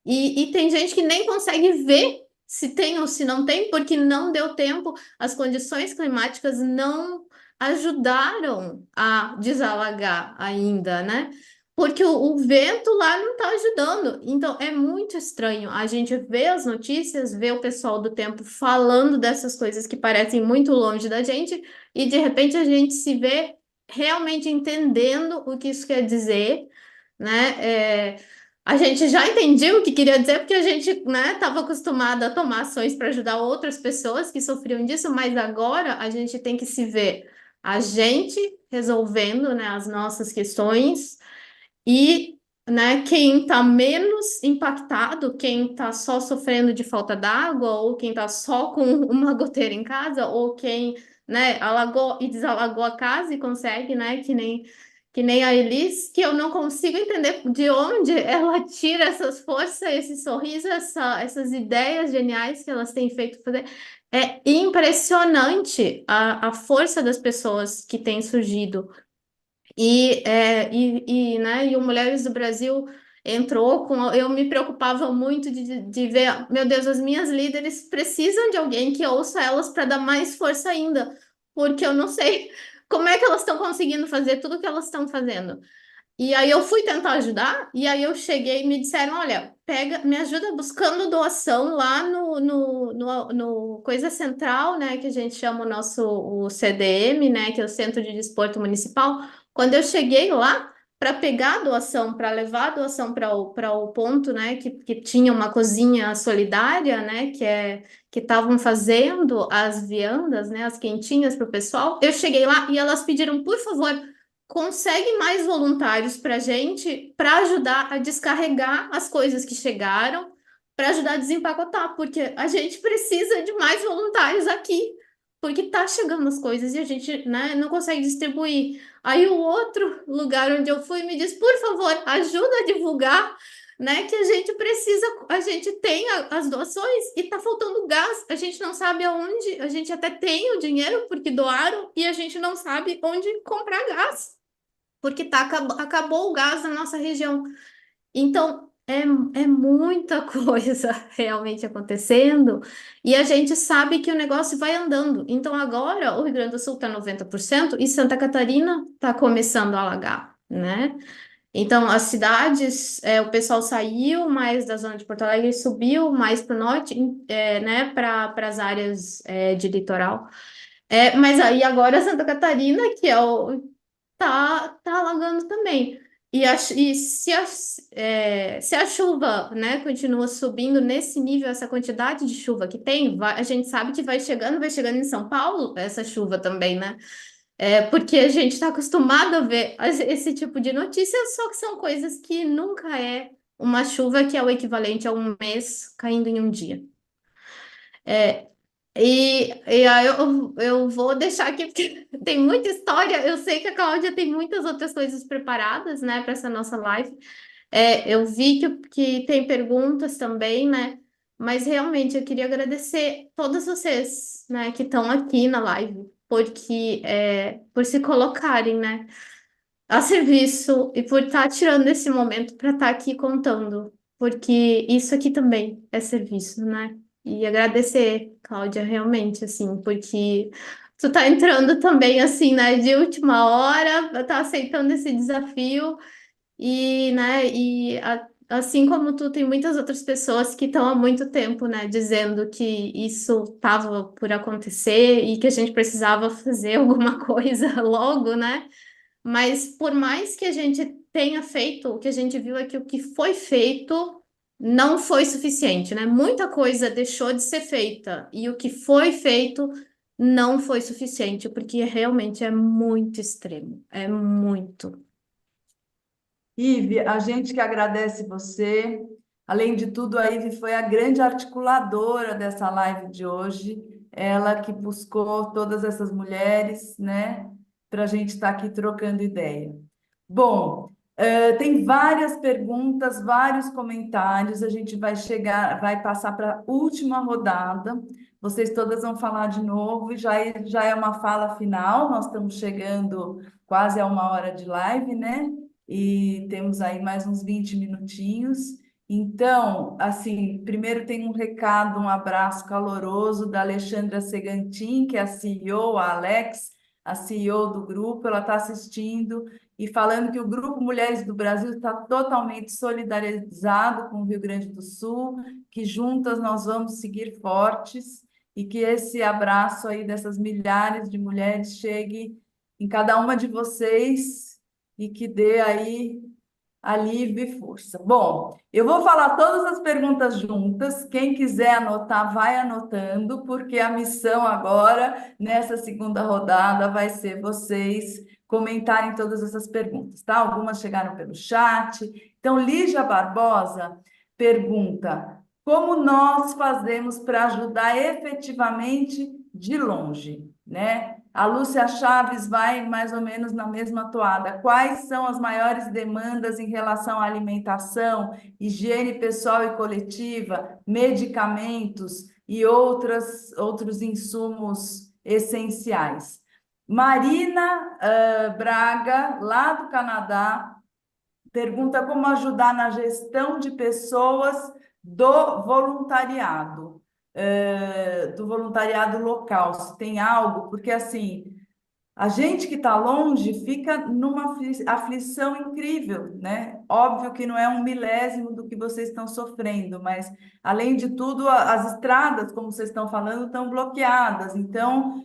E tem gente que nem consegue ver se tem ou se não tem, porque não deu tempo, as condições climáticas não ajudaram a desalagar ainda, né? Porque o vento lá não está ajudando. Então é muito estranho a gente ver as notícias, ver o pessoal do tempo falando dessas coisas que parecem muito longe da gente, e de repente a gente se vê realmente entendendo o que isso quer dizer, né? A gente já entendia o que queria dizer, porque a gente, né, estava acostumada a tomar ações para ajudar outras pessoas que sofriam disso, mas agora a gente tem que se ver a gente resolvendo, né, as nossas questões e, né, quem está menos impactado, quem está só sofrendo de falta d'água, ou quem está só com uma goteira em casa, ou quem, né, alagou e desalagou a casa e consegue, né, que nem a Elis, que eu não consigo entender de onde ela tira essas forças, esse sorriso, essas ideias geniais que elas têm feito fazer. É impressionante a força das pessoas que têm surgido. Né, e o Mulheres do Brasil entrou com. Eu me preocupava muito de ver, meu Deus, as minhas líderes precisam de alguém que ouça elas para dar mais força ainda, porque eu não sei como é que elas estão conseguindo fazer tudo o que elas estão fazendo. E aí eu fui tentar ajudar, e aí eu cheguei e me disseram, olha, me ajuda buscando doação lá no Coisa Central, né, que a gente chama o CDM, né, que é o Centro de Desporto Municipal. Quando eu cheguei lá para pegar a doação, para levar a doação para o ponto, né, que tinha uma cozinha solidária, né, que estavam fazendo as viandas, né, as quentinhas para o pessoal, eu cheguei lá e elas pediram, por favor, consegue mais voluntários para a gente, para ajudar a descarregar as coisas que chegaram, para ajudar a desempacotar, porque a gente precisa de mais voluntários aqui, porque tá chegando as coisas e a gente, né, não consegue distribuir. Aí o outro lugar onde eu fui me disse, por favor, ajuda a divulgar, né, que a gente precisa, a gente tem as doações e tá faltando gás, a gente não sabe aonde, a gente até tem o dinheiro porque doaram e a gente não sabe onde comprar gás porque acabou o gás na nossa região. Então, É, é muita coisa realmente acontecendo e a gente sabe que o negócio vai andando. Então, agora o Rio Grande do Sul está 90% e Santa Catarina está começando a alagar, né? Então, as cidades, o pessoal saiu mais da zona de Porto Alegre e subiu mais para o norte, né, para as áreas de litoral. Mas aí agora Santa Catarina, que é o tá alagando também. E se a chuva, né, continua subindo nesse nível, essa quantidade de chuva que tem, a gente sabe que vai chegando em São Paulo essa chuva também, né? Porque a gente está acostumado a ver esse tipo de notícia, só que são coisas que nunca é uma chuva que é o equivalente a um mês caindo em um dia. É, e aí eu vou deixar aqui, porque tem muita história. Eu sei que a Cláudia tem muitas outras coisas preparadas, né, para essa nossa live. Eu vi que tem perguntas também, né? Mas realmente eu queria agradecer todos vocês, né, que estão aqui na live, porque por se colocarem, né, a serviço e por estar tirando esse momento para estar aqui contando, porque isso aqui também é serviço, né? E agradecer, Cláudia, realmente, assim, porque tu tá entrando também, assim, né, de última hora, tá aceitando esse desafio e, né, assim como tu, tem muitas outras pessoas que estão há muito tempo, né, dizendo que isso estava por acontecer e que a gente precisava fazer alguma coisa logo, né? Mas por mais que a gente tenha feito, o que a gente viu é que o que foi feito não foi suficiente, né? Muita coisa deixou de ser feita e o que foi feito não foi suficiente, porque realmente é muito extremo, é muito. Ive, a gente que agradece você. Além de tudo, a Ive foi a grande articuladora dessa live de hoje. Ela que buscou todas essas mulheres, né, para a gente estar aqui trocando ideia. Bom, tem várias perguntas, vários comentários. A gente vai passar para a última rodada. Vocês todas vão falar de novo e já é uma fala final. Nós estamos chegando quase a uma hora de live, né? E temos aí mais uns 20 minutinhos. Então, assim, primeiro tem um recado, um abraço caloroso da Alexandra Segantin, que é a CEO, a Alex, a CEO do grupo, ela está assistindo e falando que o Grupo Mulheres do Brasil está totalmente solidarizado com o Rio Grande do Sul, que juntas nós vamos seguir fortes e que esse abraço aí dessas milhares de mulheres chegue em cada uma de vocês e que dê aí alívio e força. Bom, eu vou falar todas as perguntas juntas. Quem quiser anotar, vai anotando, porque a missão agora, nessa segunda rodada, vai ser vocês comentarem todas essas perguntas, tá? Algumas chegaram pelo chat. Então, Lígia Barbosa pergunta: como nós fazemos para ajudar efetivamente de longe, né? A Lúcia Chaves vai mais ou menos na mesma toada. Quais são as maiores demandas em relação à alimentação, higiene pessoal e coletiva, medicamentos e outros insumos essenciais? Marina Braga, lá do Canadá, pergunta como ajudar na gestão de pessoas do voluntariado local, se tem algo, porque assim, a gente que está longe fica numa aflição incrível, né? Óbvio que não é um milésimo do que vocês estão sofrendo, mas, além de tudo, as estradas, como vocês estão falando, estão bloqueadas. Então,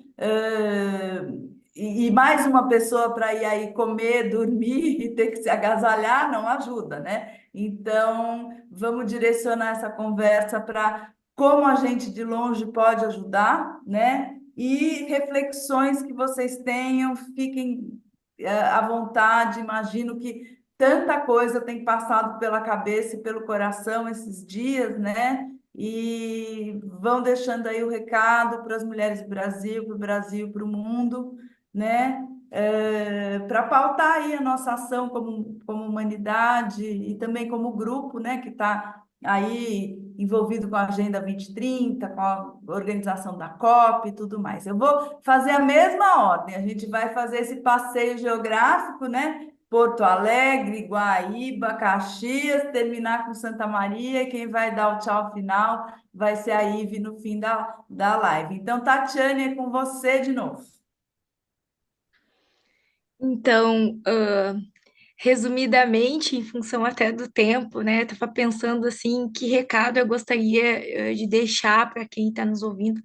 e mais uma pessoa para ir aí comer, dormir e ter que se agasalhar não ajuda, né? Então, vamos direcionar essa conversa para como a gente de longe pode ajudar, né? E reflexões que vocês tenham, fiquem à vontade. Imagino que tanta coisa tem passado pela cabeça e pelo coração esses dias, né? E vão deixando aí o recado para as mulheres do Brasil, para o Brasil, para o mundo, né? Para pautar aí a nossa ação como humanidade e também como grupo, né? Que está aí envolvido com a Agenda 2030, com a organização da COP e tudo mais. Eu vou fazer a mesma ordem, a gente vai fazer esse passeio geográfico, né? Porto Alegre, Guaíba, Caxias, terminar com Santa Maria, e quem vai dar o tchau final vai ser a Ive no fim da live. Então, Tatiane, é com você de novo. Então, resumidamente, em função até do tempo, né? Estava pensando assim, que recado eu gostaria de deixar para quem está nos ouvindo.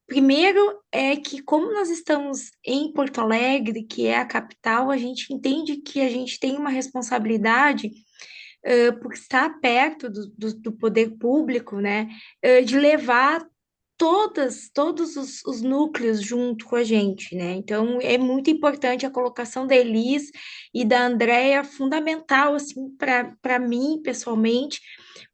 Primeiro é que, como nós estamos em Porto Alegre, que é a capital, a gente entende que a gente tem uma responsabilidade, por estar perto do poder público, né? De levar todos os núcleos junto com a gente, né? Então, é muito importante a colocação da Elis e da Andrea, fundamental, assim, para mim, pessoalmente,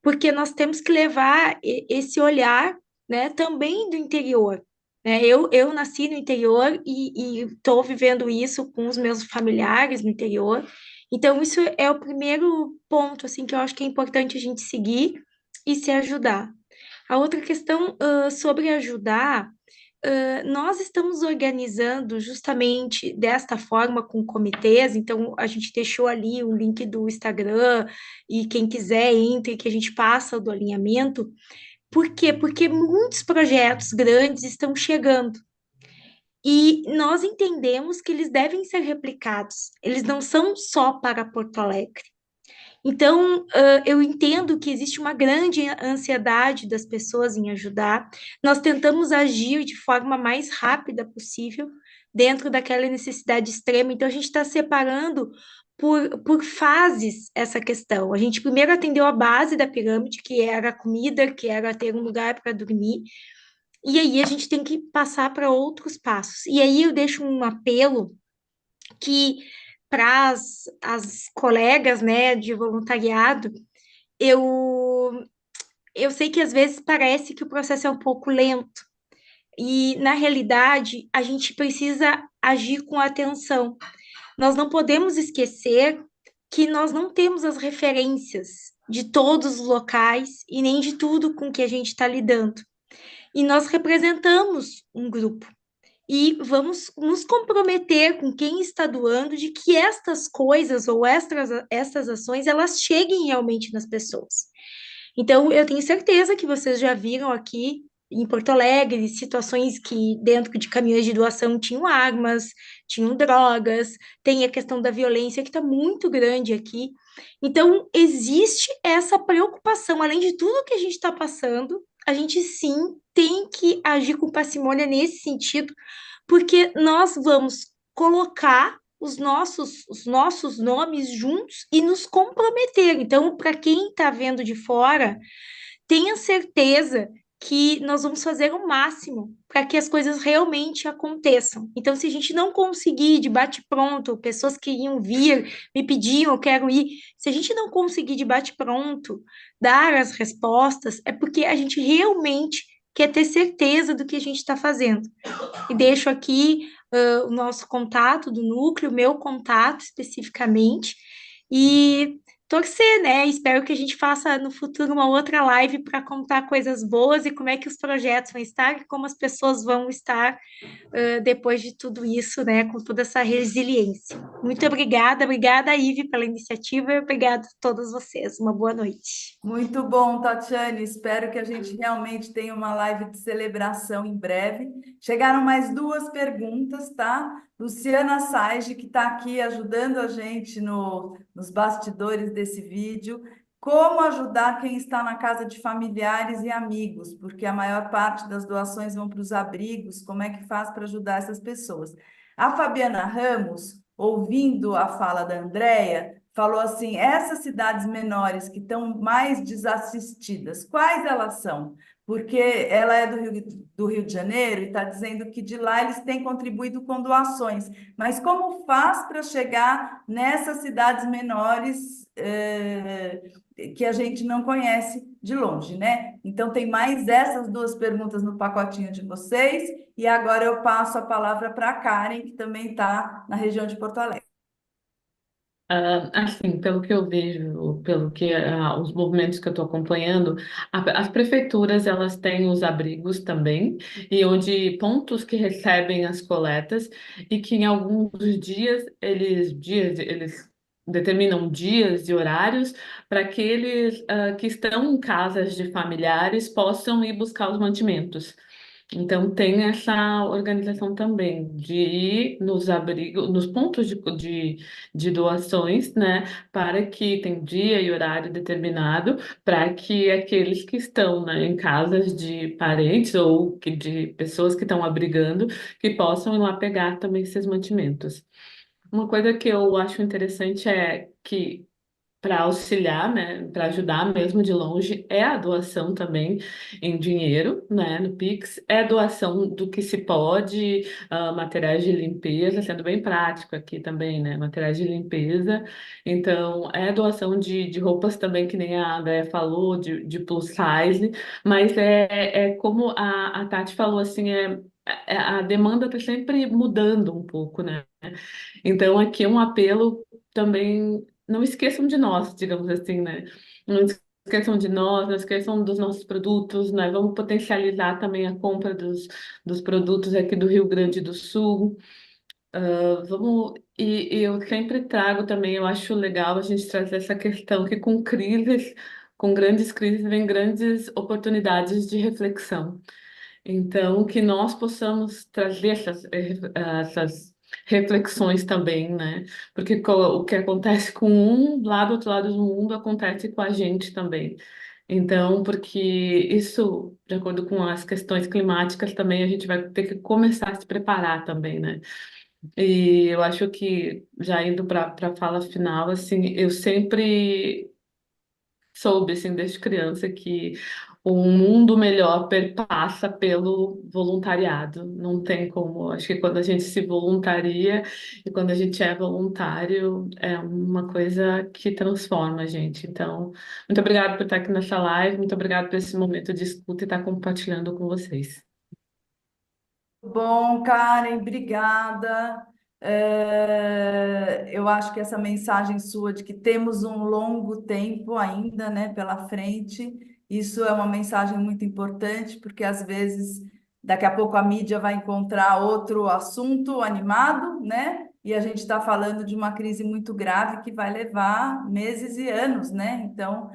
porque nós temos que levar esse olhar, né, também do interior. Né? Eu nasci no interior e estou vivendo isso com os meus familiares no interior. Então, isso é o primeiro ponto, assim, que eu acho que é importante a gente seguir e se ajudar. A outra questão, sobre ajudar, nós estamos organizando justamente desta forma com comitês, então a gente deixou ali o link do Instagram e quem quiser entre, que a gente passa do alinhamento. Por quê? Porque muitos projetos grandes estão chegando e nós entendemos que eles devem ser replicados, eles não são só para Porto Alegre. Então, eu entendo que existe uma grande ansiedade das pessoas em ajudar. Nós tentamos agir de forma mais rápida possível, dentro daquela necessidade extrema. Então, a gente está separando por fases essa questão. A gente primeiro atendeu a base da pirâmide, que era a comida, que era ter um lugar para dormir. E aí a gente tem que passar para outros passos. E aí eu deixo um apelo que para as colegas, né, de voluntariado, eu, eu sei que às vezes parece que o processo é um pouco lento, e na realidade a gente precisa agir com atenção. Nós não podemos esquecer que nós não temos as referências de todos os locais e nem de tudo com que a gente está lidando. E nós representamos um grupo e vamos nos comprometer com quem está doando de que estas coisas ou estas ações elas cheguem realmente nas pessoas. Então, eu tenho certeza que vocês já viram aqui em Porto Alegre situações que dentro de caminhões de doação tinham armas, tinham drogas, tem a questão da violência que está muito grande aqui. Então, existe essa preocupação, além de tudo que a gente está passando, a gente sim tem que agir com parcimônia nesse sentido, porque nós vamos colocar os nossos nomes juntos e nos comprometer. Então, para quem está vendo de fora, tenha certeza que nós vamos fazer o máximo para que as coisas realmente aconteçam. Então, se a gente não conseguir de bate-pronto, pessoas que iam vir, me pediam, eu quero ir, se a gente não conseguir de bate-pronto dar as respostas, é porque a gente realmente quer ter certeza do que a gente está fazendo. E deixo aqui o nosso contato do núcleo, o meu contato especificamente, e torcer, né? Espero que a gente faça no futuro uma outra live para contar coisas boas e como é que os projetos vão estar e como as pessoas vão estar depois de tudo isso, né? Com toda essa resiliência. Muito obrigada, Ive, pela iniciativa e obrigada a todos vocês. Uma boa noite. Muito bom, Tatiane. Espero que a gente realmente tenha uma live de celebração em breve. Chegaram mais duas perguntas, tá? Luciana Saige, que está aqui ajudando a gente nos bastidores desse vídeo. Como ajudar quem está na casa de familiares e amigos? Porque a maior parte das doações vão para os abrigos. Como é que faz para ajudar essas pessoas? A Fabiana Ramos, ouvindo a fala da Andrea, falou assim: essas cidades menores que estão mais desassistidas, quais elas são? Porque ela é do Rio de Janeiro e está dizendo que de lá eles têm contribuído com doações. Mas como faz para chegar nessas cidades menores que a gente não conhece de longe, né? Então tem mais essas duas perguntas no pacotinho de vocês, e agora eu passo a palavra para a Karen, que também está na região de Porto Alegre. Assim, pelo que eu vejo, pelo que os movimentos que eu estou acompanhando, as prefeituras elas têm os abrigos também, e onde pontos que recebem as coletas e que em alguns dias eles determinam dias e horários para aqueles que estão em casas de familiares possam ir buscar os mantimentos. Então, tem essa organização também de ir nos abrigos, nos pontos de doações, né, para que tem dia e horário determinado, para que aqueles que estão, né, em casas de parentes ou de pessoas que estão abrigando, que possam ir lá pegar também esses mantimentos. Uma coisa que eu acho interessante é que para auxiliar, né, para ajudar mesmo de longe, é a doação também em dinheiro, né, no Pix, é a doação do que se pode, materiais de limpeza, sendo bem prático aqui também, né, materiais de limpeza. Então, é a doação de roupas também, que nem a Andrea falou, de plus size, mas é como a Tati falou, assim, a demanda está sempre mudando um pouco, né? Então, aqui é um apelo também, não esqueçam de nós, digamos assim, né? Não esqueçam de nós, não esqueçam dos nossos produtos, né? Vamos potencializar também a compra dos produtos aqui do Rio Grande do Sul. E eu sempre trago também, eu acho legal a gente trazer essa questão que com grandes crises, vem grandes oportunidades de reflexão. Então, que nós possamos trazer essas reflexões também, né? Porque o que acontece com um lado, outro lado do mundo, acontece com a gente também. Então, porque isso, de acordo com as questões climáticas, também a gente vai ter que começar a se preparar também, né? E eu acho que, já indo para a fala final, assim, eu sempre soube, assim, desde criança, que um mundo melhor perpassa pelo voluntariado. Não tem como. Acho que quando a gente se voluntaria e quando a gente é voluntário, é uma coisa que transforma a gente. Então, muito obrigada por estar aqui nessa live, muito obrigada por esse momento de escuta e estar compartilhando com vocês. Bom, Karen, obrigada. Eu acho que essa mensagem sua de que temos um longo tempo ainda, né, pela frente, isso é uma mensagem muito importante, porque às vezes daqui a pouco a mídia vai encontrar outro assunto animado, né? E a gente está falando de uma crise muito grave que vai levar meses e anos, né? Então,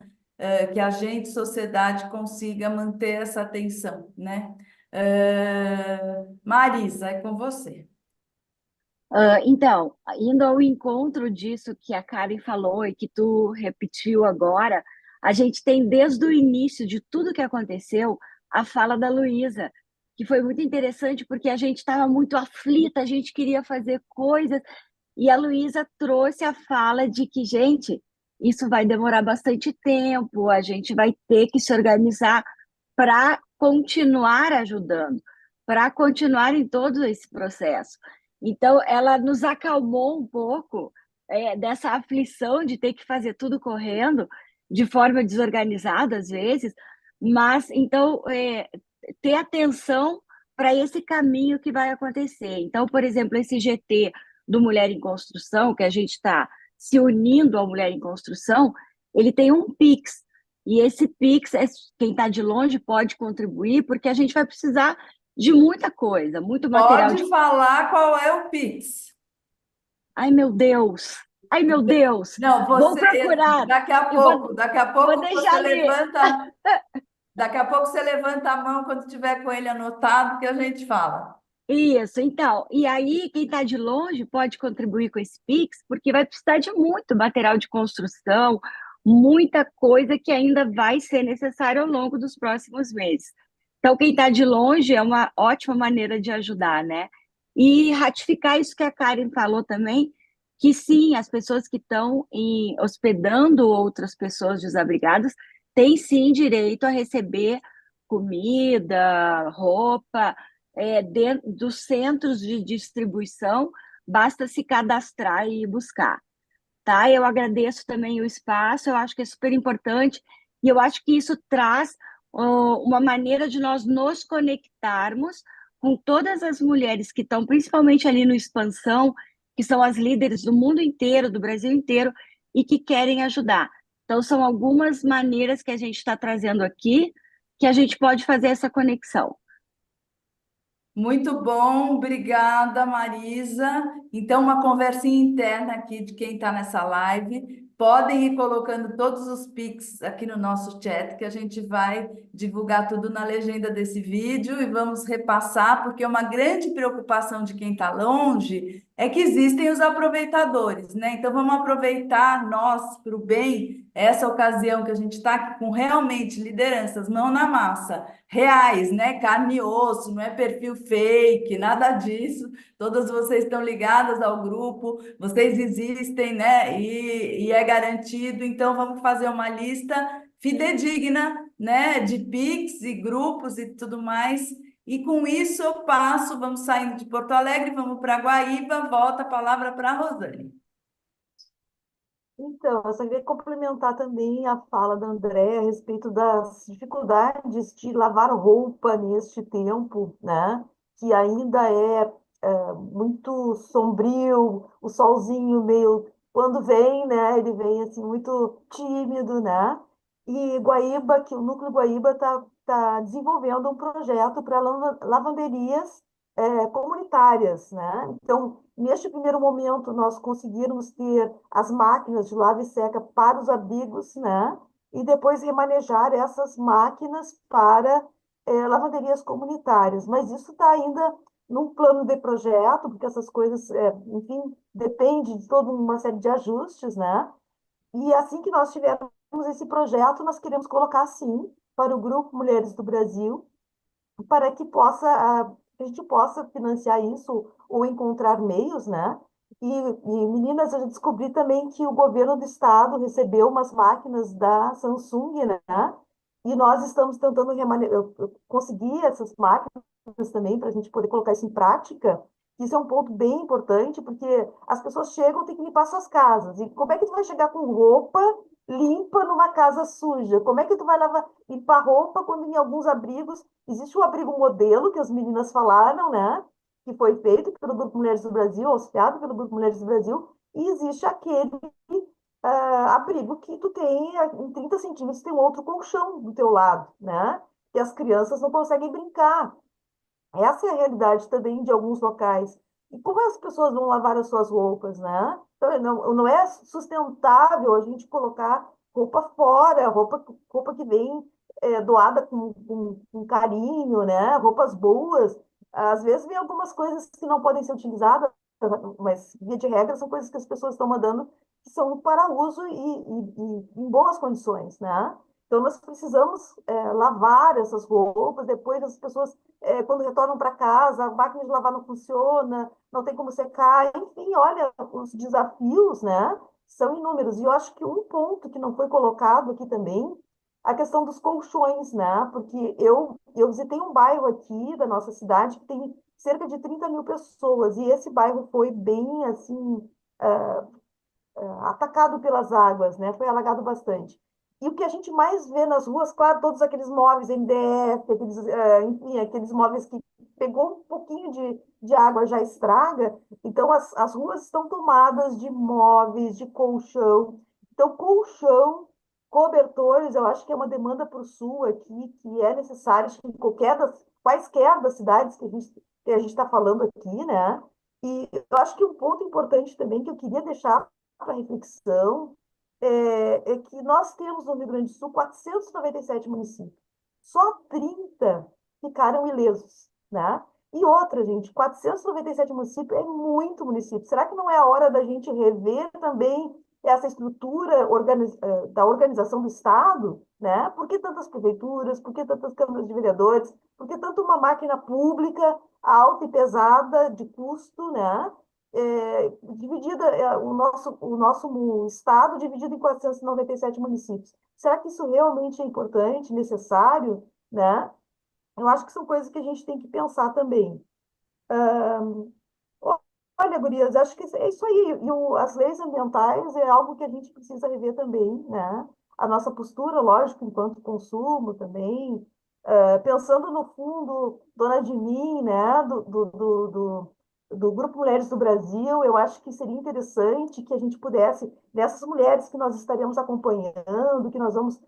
que a gente, sociedade, consiga manter essa atenção, né? Marisa, é com você. Então, indo ao encontro disso que a Karen falou e que tu repetiu agora, a gente tem desde o início de tudo que aconteceu a fala da Luísa, que foi muito interessante porque a gente estava muito aflita, a gente queria fazer coisas, e a Luísa trouxe a fala de que, gente, isso vai demorar bastante tempo, a gente vai ter que se organizar para continuar ajudando, para continuar em todo esse processo. Então, ela nos acalmou um pouco dessa aflição de ter que fazer tudo correndo, de forma desorganizada, às vezes, mas, então, ter atenção para esse caminho que vai acontecer. Então, por exemplo, esse GT do Mulher em Construção, que a gente está se unindo ao Mulher em Construção, ele tem um Pix, e esse Pix, quem está de longe pode contribuir, porque a gente vai precisar de muita coisa, muito material Pode falar qual é o Pix. Ai, meu Deus! Ai, meu Deus! Não, Vou procurar. daqui a Vou pouco deixar você ali. levanta, daqui a pouco você levanta a mão quando tiver com ele anotado que a gente fala. Isso, então. E aí, quem está de longe pode contribuir com esse Pix, porque vai precisar de muito material de construção, muita coisa que ainda vai ser necessário ao longo dos próximos meses. Então, quem está de longe é uma ótima maneira de ajudar, né? E ratificar isso que a Karen falou também, que sim, as pessoas que estão hospedando outras pessoas desabrigadas têm sim direito a receber comida, roupa, dentro dos centros de distribuição, basta se cadastrar e buscar, tá? Eu agradeço também o espaço, eu acho que é super importante, e eu acho que isso traz uma maneira de nós nos conectarmos com todas as mulheres que estão, principalmente ali no Expansão, que são as líderes do mundo inteiro, do Brasil inteiro, e que querem ajudar. Então, são algumas maneiras que a gente está trazendo aqui, que a gente pode fazer essa conexão. Muito bom, obrigada, Marisa. Então, uma conversinha interna aqui de quem está nessa live. Podem ir colocando todos os pics aqui no nosso chat, que a gente vai divulgar tudo na legenda desse vídeo e vamos repassar, porque uma grande preocupação de quem está longe é que existem os aproveitadores, né? Então, vamos aproveitar nós para o bem, essa ocasião que a gente está aqui com realmente lideranças, mão na massa reais, né? Carne e osso, não é perfil fake, nada disso. Todas vocês estão ligadas ao grupo, vocês existem, né? E é garantido. Então, vamos fazer uma lista fidedigna, né? De Pix e grupos e tudo mais. E com isso eu passo, vamos saindo de Porto Alegre, vamos para Guaíba, volta a palavra para a Rosane. Então, eu só queria complementar também a fala da André a respeito das dificuldades de lavar roupa neste tempo, né? Que ainda muito sombrio, o solzinho meio, quando vem, né? Ele vem assim muito tímido, né? E Guaíba, que o Núcleo Guaíba tá desenvolvendo um projeto para lavanderias comunitárias, né? Então, neste primeiro momento, nós conseguirmos ter as máquinas de lava e seca para os abrigos, né? E depois remanejar essas máquinas para lavanderias comunitárias. Mas isso está ainda num plano de projeto, porque essas coisas, enfim, depende de toda uma série de ajustes, né? E assim que nós tivermos esse projeto, nós queremos colocar, sim, para o Grupo Mulheres do Brasil, para que a gente possa financiar isso ou encontrar meios, né? Meninas, eu descobri também que o governo do estado recebeu umas máquinas da Samsung, né? E nós estamos tentando eu consegui essas máquinas também para a gente poder colocar isso em prática. Isso é um ponto bem importante, porque as pessoas chegam, tem que limpar suas casas. E como é que tu vai chegar com roupa limpa numa casa suja? Como é que tu vai limpar roupa quando em alguns abrigos existe o abrigo modelo que as meninas falaram, né? Que foi feito pelo Grupo Mulheres do Brasil, auxiliado pelo Grupo Mulheres do Brasil, e existe aquele abrigo que tu tem em 30 centímetros, tem um outro colchão do teu lado, né? E as crianças não conseguem brincar. Essa é a realidade também de alguns locais. E como as pessoas vão lavar as suas roupas, né? Então, não é sustentável a gente colocar roupa fora, roupa que vem doada com carinho, né? Roupas boas. Às vezes vem algumas coisas que não podem ser utilizadas, mas, via de regra, são coisas que as pessoas estão mandando que são para uso e em boas condições, né? Então, nós precisamos lavar essas roupas, depois as pessoas quando retornam para casa, a máquina de lavar não funciona, não tem como secar, enfim, olha, os desafios, né, são inúmeros. E eu acho que um ponto que não foi colocado aqui também, a questão dos colchões, né, porque eu visitei um bairro aqui da nossa cidade que tem cerca de 30 mil pessoas, e esse bairro foi bem, assim, atacado pelas águas, né? Foi alagado bastante. E o que a gente mais vê nas ruas, claro, todos aqueles móveis MDF, enfim, aqueles móveis que pegou um pouquinho de água já estraga. Então, as ruas estão tomadas de móveis, de colchão. Então, colchão, cobertores, eu acho que é uma demanda para o sul aqui, que é necessário, acho que em quaisquer das cidades que a gente está falando aqui, né? E eu acho que um ponto importante também que eu queria deixar para reflexão é que nós temos no Rio Grande do Sul 497 municípios. Só 30 ficaram ilesos, né? E outra, gente, 497 municípios é muito município. Será que não é a hora da gente rever também essa estrutura da organização do Estado, né? Por que tantas prefeituras? Por que tantas câmaras de vereadores? Por que tanto uma máquina pública alta e pesada de custo, né? Dividida, o nosso estado dividido em 497 municípios. Será que isso realmente é importante, necessário, né? Eu acho que são coisas que a gente tem que pensar também. Olha, gurias, acho que é isso aí. E as leis ambientais é algo que a gente precisa rever também, né? A nossa postura, lógico, enquanto consumo também. Pensando no fundo, dona de mim, né? Do Grupo Mulheres do Brasil, eu acho que seria interessante que a gente pudesse, nessas mulheres que nós estaremos acompanhando, que nós vamos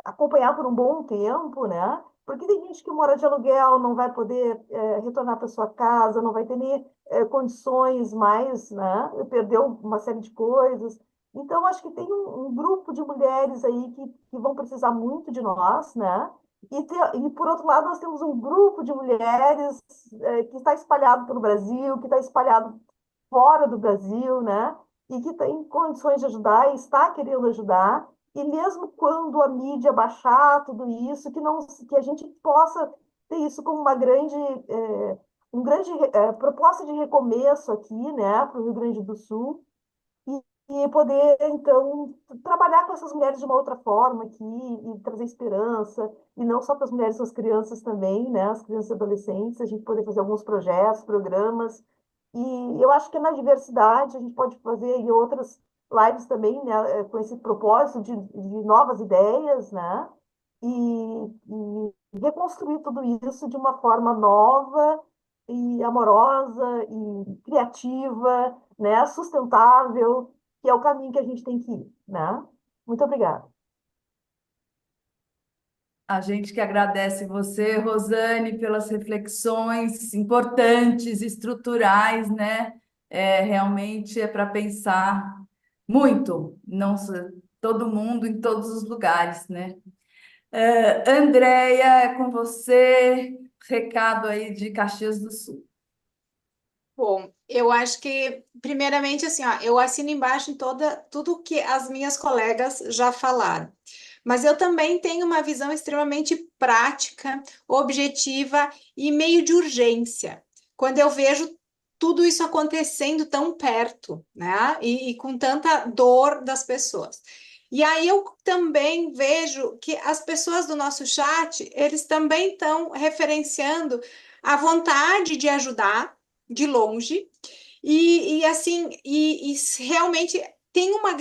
acompanhar por um bom tempo, né? Porque tem gente que mora de aluguel, não vai poder retornar para sua casa, não vai ter nem condições mais, né? Perdeu uma série de coisas. Então, acho que tem um grupo de mulheres aí que vão precisar muito de nós, né? E, por outro lado, nós temos um grupo de mulheres que está espalhado pelo Brasil, que está espalhado fora do Brasil, né? E que tem condições de ajudar e está querendo ajudar. E mesmo quando a mídia baixar tudo isso, que a gente possa ter isso como um grande proposta de recomeço aqui, né, para o Rio Grande do Sul, e poder, então, trabalhar com essas mulheres de uma outra forma aqui e trazer esperança, e não só para as mulheres, para as crianças também, né, as crianças e adolescentes, a gente poder fazer alguns projetos, programas, e eu acho que na diversidade a gente pode fazer aí outras lives também, né, com esse propósito de novas ideias, né, e reconstruir tudo isso de uma forma nova e amorosa e criativa, né, sustentável, que é o caminho que a gente tem que ir, né? Muito obrigada. A gente que agradece você, Rosane, pelas reflexões importantes, estruturais, né? Realmente é para pensar muito, não só- todo mundo em todos os lugares, né? Andréia, é com você, recado aí de Caxias do Sul. Bom, eu acho que, primeiramente, assim, ó, eu assino embaixo em tudo que as minhas colegas já falaram. Mas eu também tenho uma visão extremamente prática, objetiva e meio de urgência. Quando eu vejo tudo isso acontecendo tão perto, né? E com tanta dor das pessoas. E aí eu também vejo que as pessoas do nosso chat, eles também estão referenciando a vontade de ajudar de longe, e assim, realmente tem um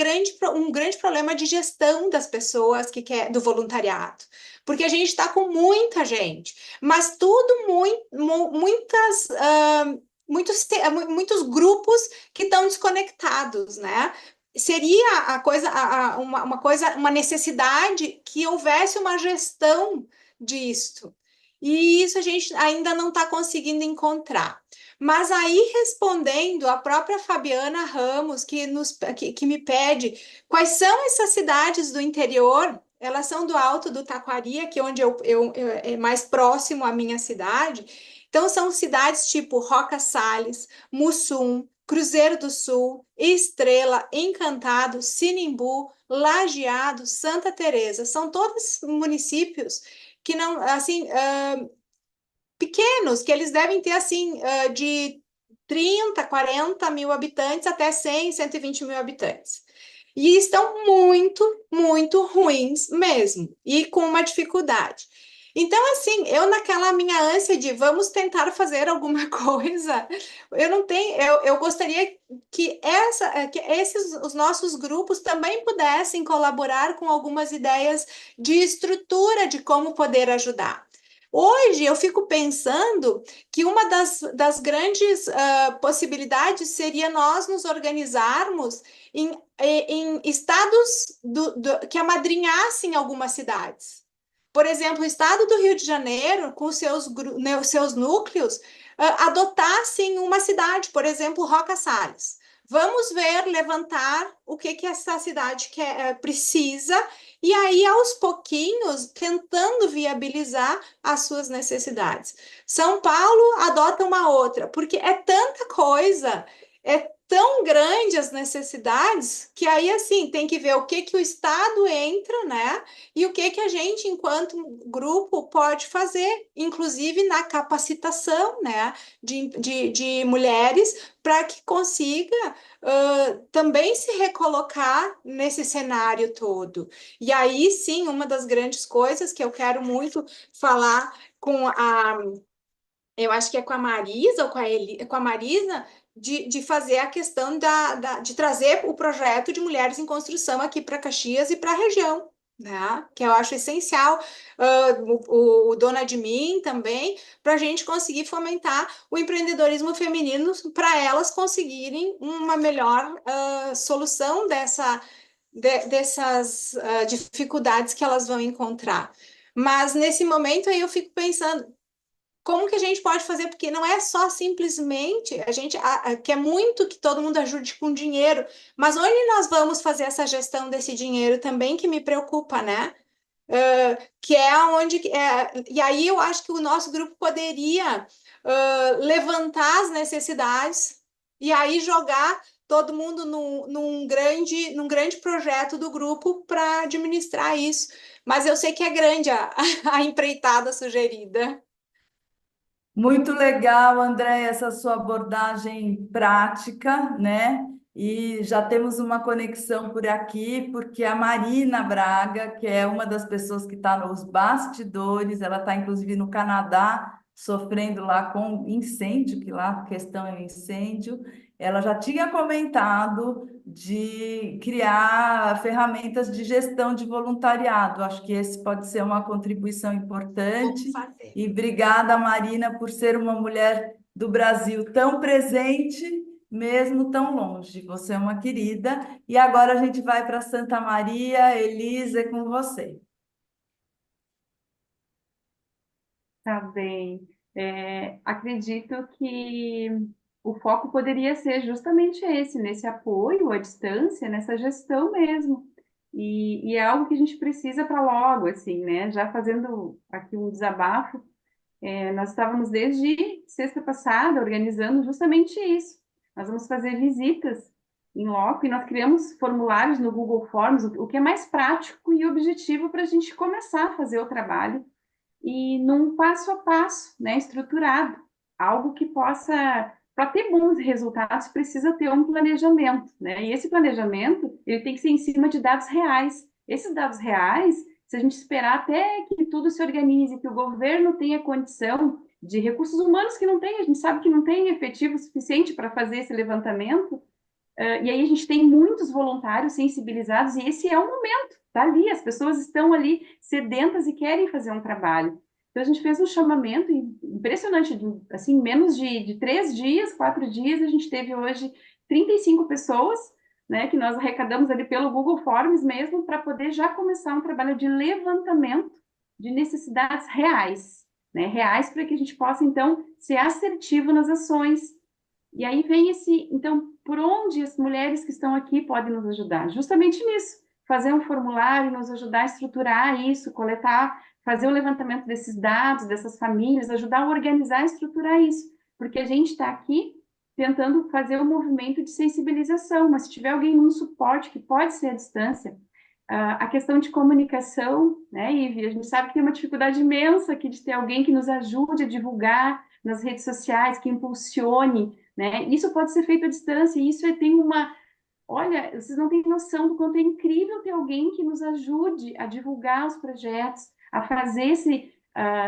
grande problema de gestão das pessoas que quer do voluntariado, porque a gente está com muita gente, mas tudo muitas muitos grupos que estão desconectados, né? Seria a coisa, uma coisa, uma necessidade que houvesse uma gestão disto. E isso a gente ainda não está conseguindo encontrar. Mas aí, respondendo a própria Fabiana Ramos, que me pede quais são essas cidades do interior, elas são do Alto do Taquari, que é onde é mais próximo à minha cidade. Então, são cidades tipo Roca Salles, Mussum, Cruzeiro do Sul, Estrela, Encantado, Sinimbu, Lajeado, Santa Teresa. São todos municípios que não, assim, pequenos, que eles devem ter assim de 30, 40 mil habitantes até 100, 120 mil habitantes. E estão muito ruins mesmo, e com uma dificuldade. Então, assim, eu naquela minha ânsia de vamos tentar fazer alguma coisa, eu não tenho, eu gostaria que esses os nossos grupos também pudessem colaborar com algumas ideias de estrutura de como poder ajudar. Hoje eu fico pensando que uma das grandes possibilidades seria nós nos organizarmos em estados que amadrinhassem algumas cidades. Por exemplo, o estado do Rio de Janeiro, com seus núcleos, adotassem uma cidade, por exemplo, Roca Salles. Vamos ver, levantar o que essa cidade precisa, e aí, aos pouquinhos, tentando viabilizar as suas necessidades. São Paulo adota uma outra, porque é tanta coisa, é tão grande as necessidades, que aí, assim, tem que ver o que o Estado entra, né? E o que a gente, enquanto grupo, pode fazer, inclusive na capacitação, né? De mulheres, para que consiga também se recolocar nesse cenário todo. E aí, sim, uma das grandes coisas que eu quero muito falar eu acho que é com a Marisa ou com a Marisa, de fazer a questão de trazer o projeto de Mulheres em Construção aqui para Caxias e para a região, né? Que eu acho essencial, o Dona de Mim também, para a gente conseguir fomentar o empreendedorismo feminino para elas conseguirem uma melhor solução dessas dificuldades que elas vão encontrar. Mas nesse momento aí eu fico pensando, como que a gente pode fazer? Porque não é só simplesmente a gente quer muito que todo mundo ajude com dinheiro, mas onde nós vamos fazer essa gestão desse dinheiro também que me preocupa, né? Que é onde e aí eu acho que o nosso grupo poderia levantar as necessidades e aí jogar todo mundo num grande projeto do grupo para administrar isso. Mas eu sei que é grande a empreitada sugerida. Muito legal, André, essa sua abordagem prática, né? E já temos uma conexão por aqui, porque a Marina Braga, que é uma das pessoas que está nos bastidores, ela está inclusive no Canadá, sofrendo lá com incêndio, que lá a questão é o incêndio. Ela já tinha comentado de criar ferramentas de gestão de voluntariado. Acho que esse pode ser uma contribuição importante. Vamos fazer. E obrigada, Marina, por ser uma mulher do Brasil tão presente, mesmo tão longe. Você é uma querida. E agora a gente vai para Santa Maria. Elisa, é com você. Tá bem. Acredito que o foco poderia ser justamente esse, nesse apoio à distância, nessa gestão mesmo. E é algo que a gente precisa para logo, assim, né? Já fazendo aqui um desabafo, nós estávamos desde sexta passada organizando justamente isso. Nós vamos fazer visitas em loco e nós criamos formulários no Google Forms, o que é mais prático e objetivo para a gente começar a fazer o trabalho e num passo a passo, né, estruturado, algo que possa, para ter bons resultados, precisa ter um planejamento, né? E esse planejamento, ele tem que ser em cima de dados reais. Esses dados reais, se a gente esperar até que tudo se organize, que o governo tenha condição de recursos humanos que não tem, a gente sabe que não tem efetivo suficiente para fazer esse levantamento, e aí a gente tem muitos voluntários sensibilizados, e esse é o momento, tá ali, as pessoas estão ali sedentas e querem fazer um trabalho. Então a gente fez um chamamento impressionante, assim, menos de 3 dias, 4 dias, a gente teve hoje 35 pessoas, né, que nós arrecadamos ali pelo Google Forms mesmo, para poder já começar um trabalho de levantamento de necessidades reais, né, reais para que a gente possa, então, ser assertivo nas ações. E aí vem então, por onde as mulheres que estão aqui podem nos ajudar? Justamente nisso, fazer um formulário, nos ajudar a estruturar isso, coletar, fazer o levantamento desses dados, dessas famílias, ajudar a organizar e estruturar isso, porque a gente está aqui tentando fazer um movimento de sensibilização, mas se tiver alguém num suporte, que pode ser à distância, a questão de comunicação, né, Ivy? A gente sabe que tem uma dificuldade imensa aqui de ter alguém que nos ajude a divulgar nas redes sociais, que impulsione, né? Isso pode ser feito à distância, e isso tem uma... Olha, vocês não têm noção do quanto é incrível ter alguém que nos ajude a divulgar os projetos, a fazer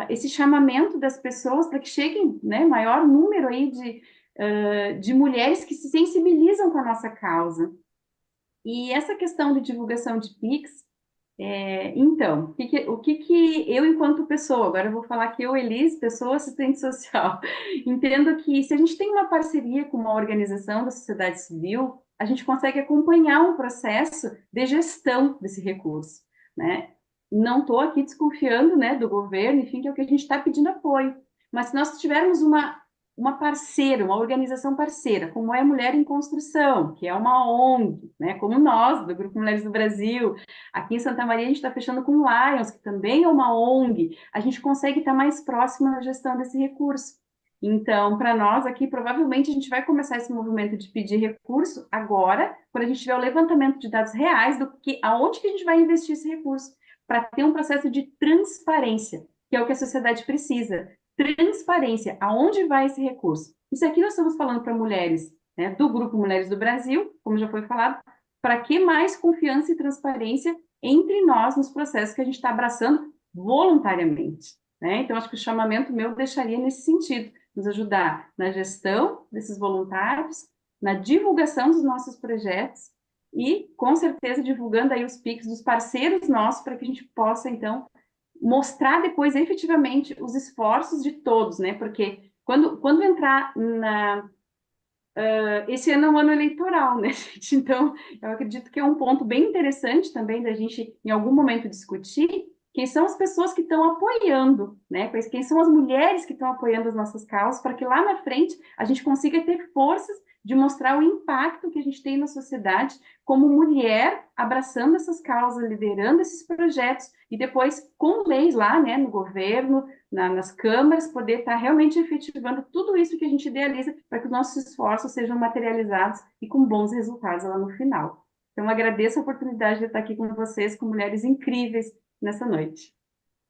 esse chamamento das pessoas para que cheguem, né, maior número aí de mulheres que se sensibilizam com a nossa causa. E essa questão de divulgação de Pix, então, o que eu, enquanto pessoa, agora eu vou falar que eu, Elis, pessoa assistente social, entendo que se a gente tem uma parceria com uma organização da sociedade civil, a gente consegue acompanhar um processo de gestão desse recurso, né? Não estou aqui desconfiando, né, do governo, enfim, que é o que a gente está pedindo apoio, mas se nós tivermos uma parceira, uma organização parceira, como é a Mulher em Construção, que é uma ONG, né, como nós, do Grupo Mulheres do Brasil. Aqui em Santa Maria a gente está fechando com o Lions, que também é uma ONG, a gente consegue estar mais próximo na gestão desse recurso. Então, para nós aqui, provavelmente a gente vai começar esse movimento de pedir recurso agora, quando a gente tiver o levantamento de dados reais do que aonde que a gente vai investir esse recurso, para ter um processo de transparência, que é o que a sociedade precisa. Transparência, aonde vai esse recurso? Isso aqui nós estamos falando para mulheres, né, do Grupo Mulheres do Brasil, como já foi falado, para que mais confiança e transparência entre nós nos processos que a gente está abraçando voluntariamente, né? Então, acho que o chamamento meu deixaria nesse sentido, nos ajudar na gestão desses voluntários, na divulgação dos nossos projetos e, com certeza, divulgando aí os Pix dos parceiros nossos para que a gente possa, então, mostrar depois efetivamente os esforços de todos, né? Porque quando entrar esse ano é um ano eleitoral, né, gente? Então, eu acredito que é um ponto bem interessante também da gente, em algum momento, discutir quem são as pessoas que estão apoiando, né? Quem são as mulheres que estão apoiando as nossas causas, para que lá na frente a gente consiga ter forças de mostrar o impacto que a gente tem na sociedade como mulher, abraçando essas causas, liderando esses projetos, e depois, com leis lá, né, no governo, nas câmaras, poder estar realmente efetivando tudo isso que a gente idealiza para que os nossos esforços sejam materializados e com bons resultados lá no final. Então, agradeço a oportunidade de estar aqui com vocês, com mulheres incríveis nessa noite.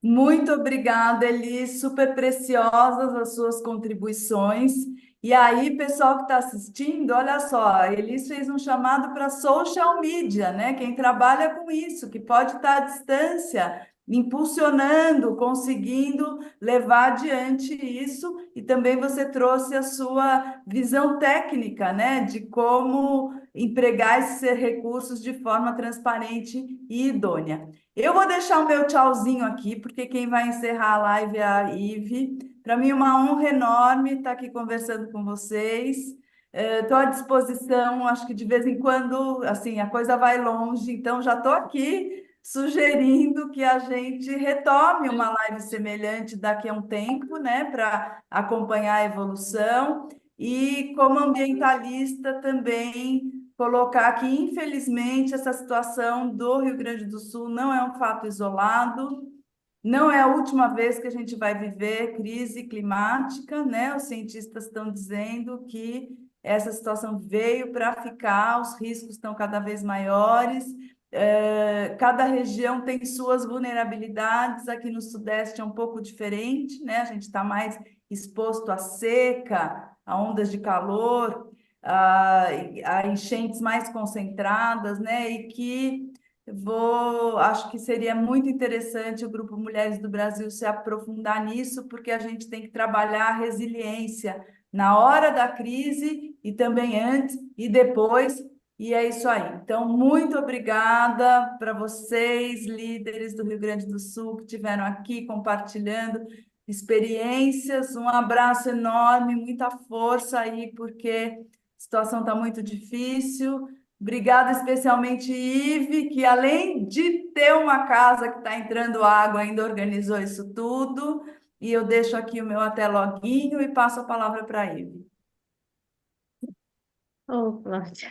Muito obrigada, Eli, super preciosas as suas contribuições. E aí, pessoal que está assistindo, olha só, a Elis fez um chamado para social media, né? Quem trabalha com isso, que pode estar à distância, impulsionando, conseguindo levar adiante isso. E também você trouxe a sua visão técnica, né? De como empregar esses recursos de forma transparente e idônea. Eu vou deixar o meu tchauzinho aqui, porque quem vai encerrar a live é a Ive. Para mim é uma honra enorme estar aqui conversando com vocês. Estou à disposição, acho que de vez em quando, assim, a coisa vai longe, então já estou aqui sugerindo que a gente retome uma live semelhante daqui a um tempo, né, para acompanhar a evolução. E como ambientalista também colocar que, infelizmente, essa situação do Rio Grande do Sul não é um fato isolado, não é a última vez que a gente vai viver crise climática, né? Os cientistas estão dizendo que essa situação veio para ficar, os riscos estão cada vez maiores, cada região tem suas vulnerabilidades, aqui no Sudeste é um pouco diferente, né? A gente está mais exposto à seca, a ondas de calor, a enchentes mais concentradas, né? E que acho que seria muito interessante o Grupo Mulheres do Brasil se aprofundar nisso, porque a gente tem que trabalhar a resiliência na hora da crise e também antes e depois, e é isso aí. Então, muito obrigada para vocês, líderes do Rio Grande do Sul, que estiveram aqui compartilhando experiências. Um abraço enorme, muita força aí, porque a situação está muito difícil. Obrigada especialmente, Ive, que além de ter uma casa que está entrando água, ainda organizou isso tudo. E eu deixo aqui o meu até loguinho e passo a palavra para a Ive. Oh, Cláudia.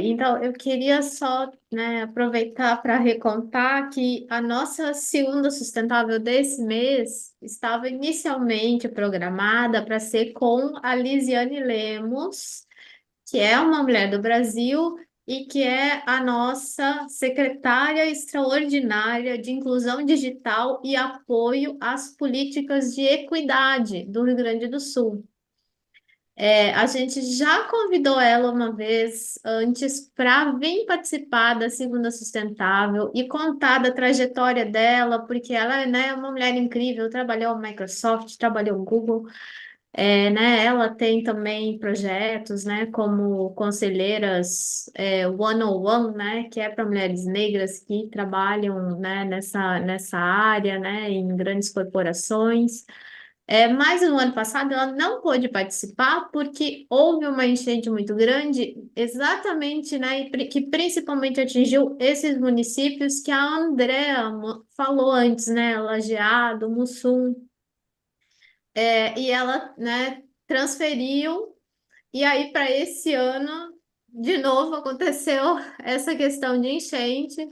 Então, eu queria só, né, aproveitar para recontar que a nossa segunda sustentável desse mês estava inicialmente programada para ser com a Lisiane Lemos, que é uma mulher do Brasil e que é a nossa secretária extraordinária de inclusão digital e apoio às políticas de equidade do Rio Grande do Sul. A gente já convidou ela uma vez antes para vir participar da Segunda Sustentável e contar da trajetória dela, porque ela, né, é uma mulher incrível, trabalhou na Microsoft, trabalhou no Google, né, ela tem também projetos, né, como conselheiras 101, né, que é para mulheres negras que trabalham, né, nessa área, né, em grandes corporações. Mas no ano passado ela não pôde participar porque houve uma enchente muito grande, exatamente, né, que principalmente atingiu esses municípios que a Andrea falou antes, né, Lajeado, Mussum, e ela, né, transferiu, e aí para esse ano, de novo, aconteceu essa questão de enchente,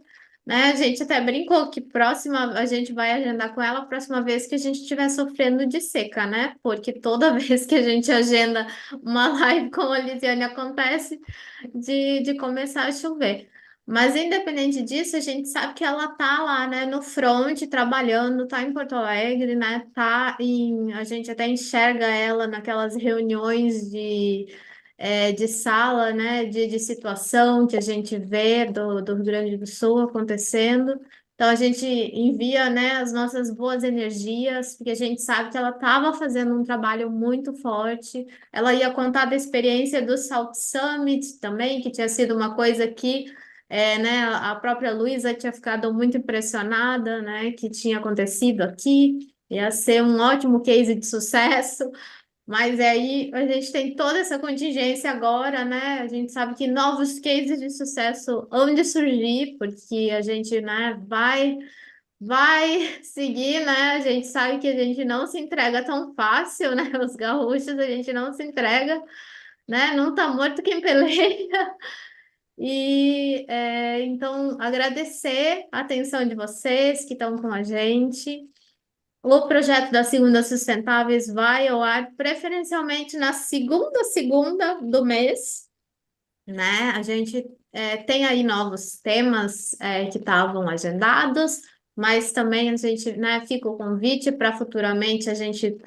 né? A gente até brincou que próxima a gente vai agendar com ela a próxima vez que a gente estiver sofrendo de seca, né? Porque toda vez que a gente agenda uma live com a Lisiane acontece de começar a chover. Mas independente disso, a gente sabe que ela tá lá, né, no front, trabalhando, tá em Porto Alegre, né, a gente até enxerga ela naquelas reuniões de sala, né, de situação que a gente vê do Rio Grande do Sul acontecendo. Então a gente envia, né, as nossas boas energias, porque a gente sabe que ela estava fazendo um trabalho muito forte. Ela ia contar da experiência do Salt Summit também, que tinha sido uma coisa que né, a própria Luísa tinha ficado muito impressionada, né, que tinha acontecido aqui. Ia ser um ótimo case de sucesso Mas aí a gente tem toda essa contingência agora, né? A gente sabe que novos cases de sucesso hão de surgir, porque a gente, né, vai seguir, né? A gente sabe que a gente não se entrega tão fácil, né? Os gaúchos, a gente não se entrega, né? Não tá morto quem peleia. E então agradecer a atenção de vocês que estão com a gente. O projeto das Segundas Sustentáveis vai ao ar preferencialmente na segunda do mês, né? A gente tem aí novos temas que estavam agendados, mas também a gente, né, fica o convite para futuramente a gente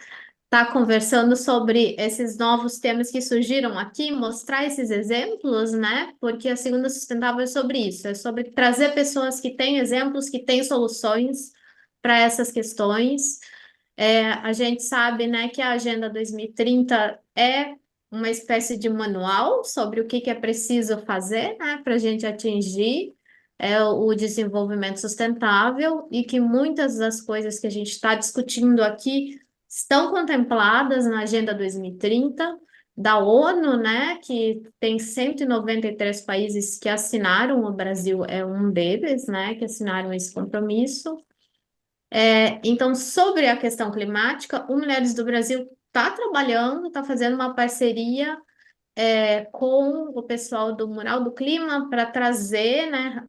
estar conversando sobre esses novos temas que surgiram aqui, mostrar esses exemplos, né? Porque a Segunda Sustentável é sobre isso, é sobre trazer pessoas que têm exemplos, que têm soluções para essas questões. A gente sabe, né, que a Agenda 2030 é uma espécie de manual sobre o que é preciso fazer, né, para a gente atingir o desenvolvimento sustentável e que muitas das coisas que a gente está discutindo aqui estão contempladas na Agenda 2030 da ONU, né, que tem 193 países que assinaram, o Brasil é um deles, né, que assinaram esse compromisso. Então, sobre a questão climática, o Mulheres do Brasil está trabalhando, está fazendo uma parceria com o pessoal do Mural do Clima para trazer, né,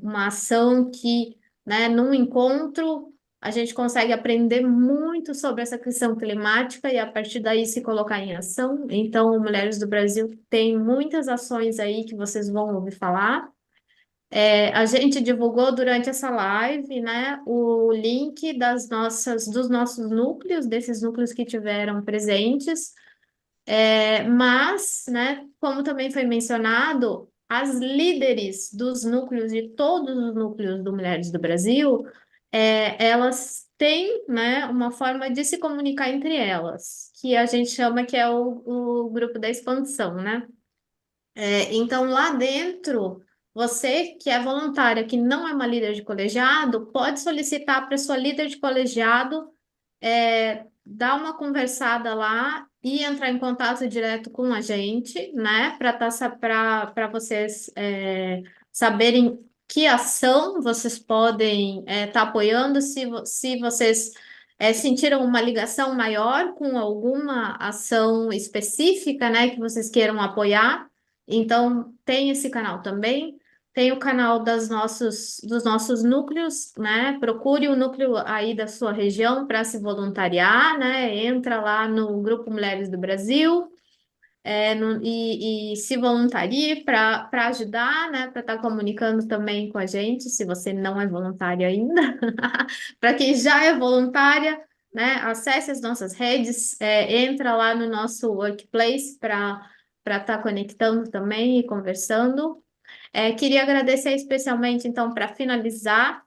uma ação que, né, num encontro, a gente consegue aprender muito sobre essa questão climática e a partir daí se colocar em ação. Então, o Mulheres do Brasil tem muitas ações aí que vocês vão ouvir falar. A gente divulgou durante essa live, né, o link dos nossos núcleos, desses núcleos que tiveram presentes. Mas, né, como também foi mencionado, as líderes dos núcleos, de todos os núcleos do Mulheres do Brasil, elas têm, né, uma forma de se comunicar entre elas, que a gente chama que é o grupo da expansão, né? Então, lá dentro, você que é voluntária, que não é uma líder de colegiado, pode solicitar para sua líder de colegiado dar uma conversada lá e entrar em contato direto com a gente, né? Para vocês saberem que ação vocês podem estar apoiando, se vocês sentiram uma ligação maior com alguma ação específica, né, que vocês queiram apoiar. Então, tem esse canal também. Tem o canal dos nossos núcleos, né? Procure o núcleo aí da sua região para se voluntariar, né? Entra lá no Grupo Mulheres do Brasil e se voluntarie para ajudar, né? Para estar comunicando também com a gente, se você não é voluntária ainda. Para quem já é voluntária, né? Acesse as nossas redes, entra lá no nosso workplace para estar conectando também e conversando. Queria agradecer especialmente, então, para finalizar,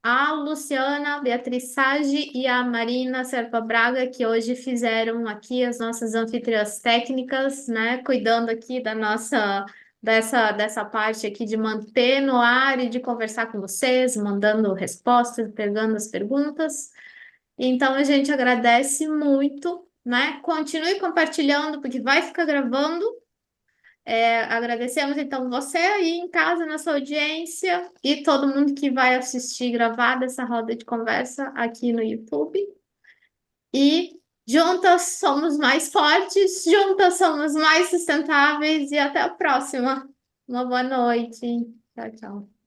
a Luciana, Beatriz Sage e a Marina Serpa Braga, que hoje fizeram aqui as nossas anfitriãs técnicas, né, cuidando aqui dessa parte aqui de manter no ar e de conversar com vocês, mandando respostas, pegando as perguntas. Então, a gente agradece muito, né? Continue compartilhando, porque vai ficar gravando. Agradecemos então você aí em casa, na sua audiência, e todo mundo que vai assistir gravada essa roda de conversa aqui no YouTube. E juntas somos mais fortes, juntas somos mais sustentáveis, e até a próxima. Uma boa noite. Tchau, tchau.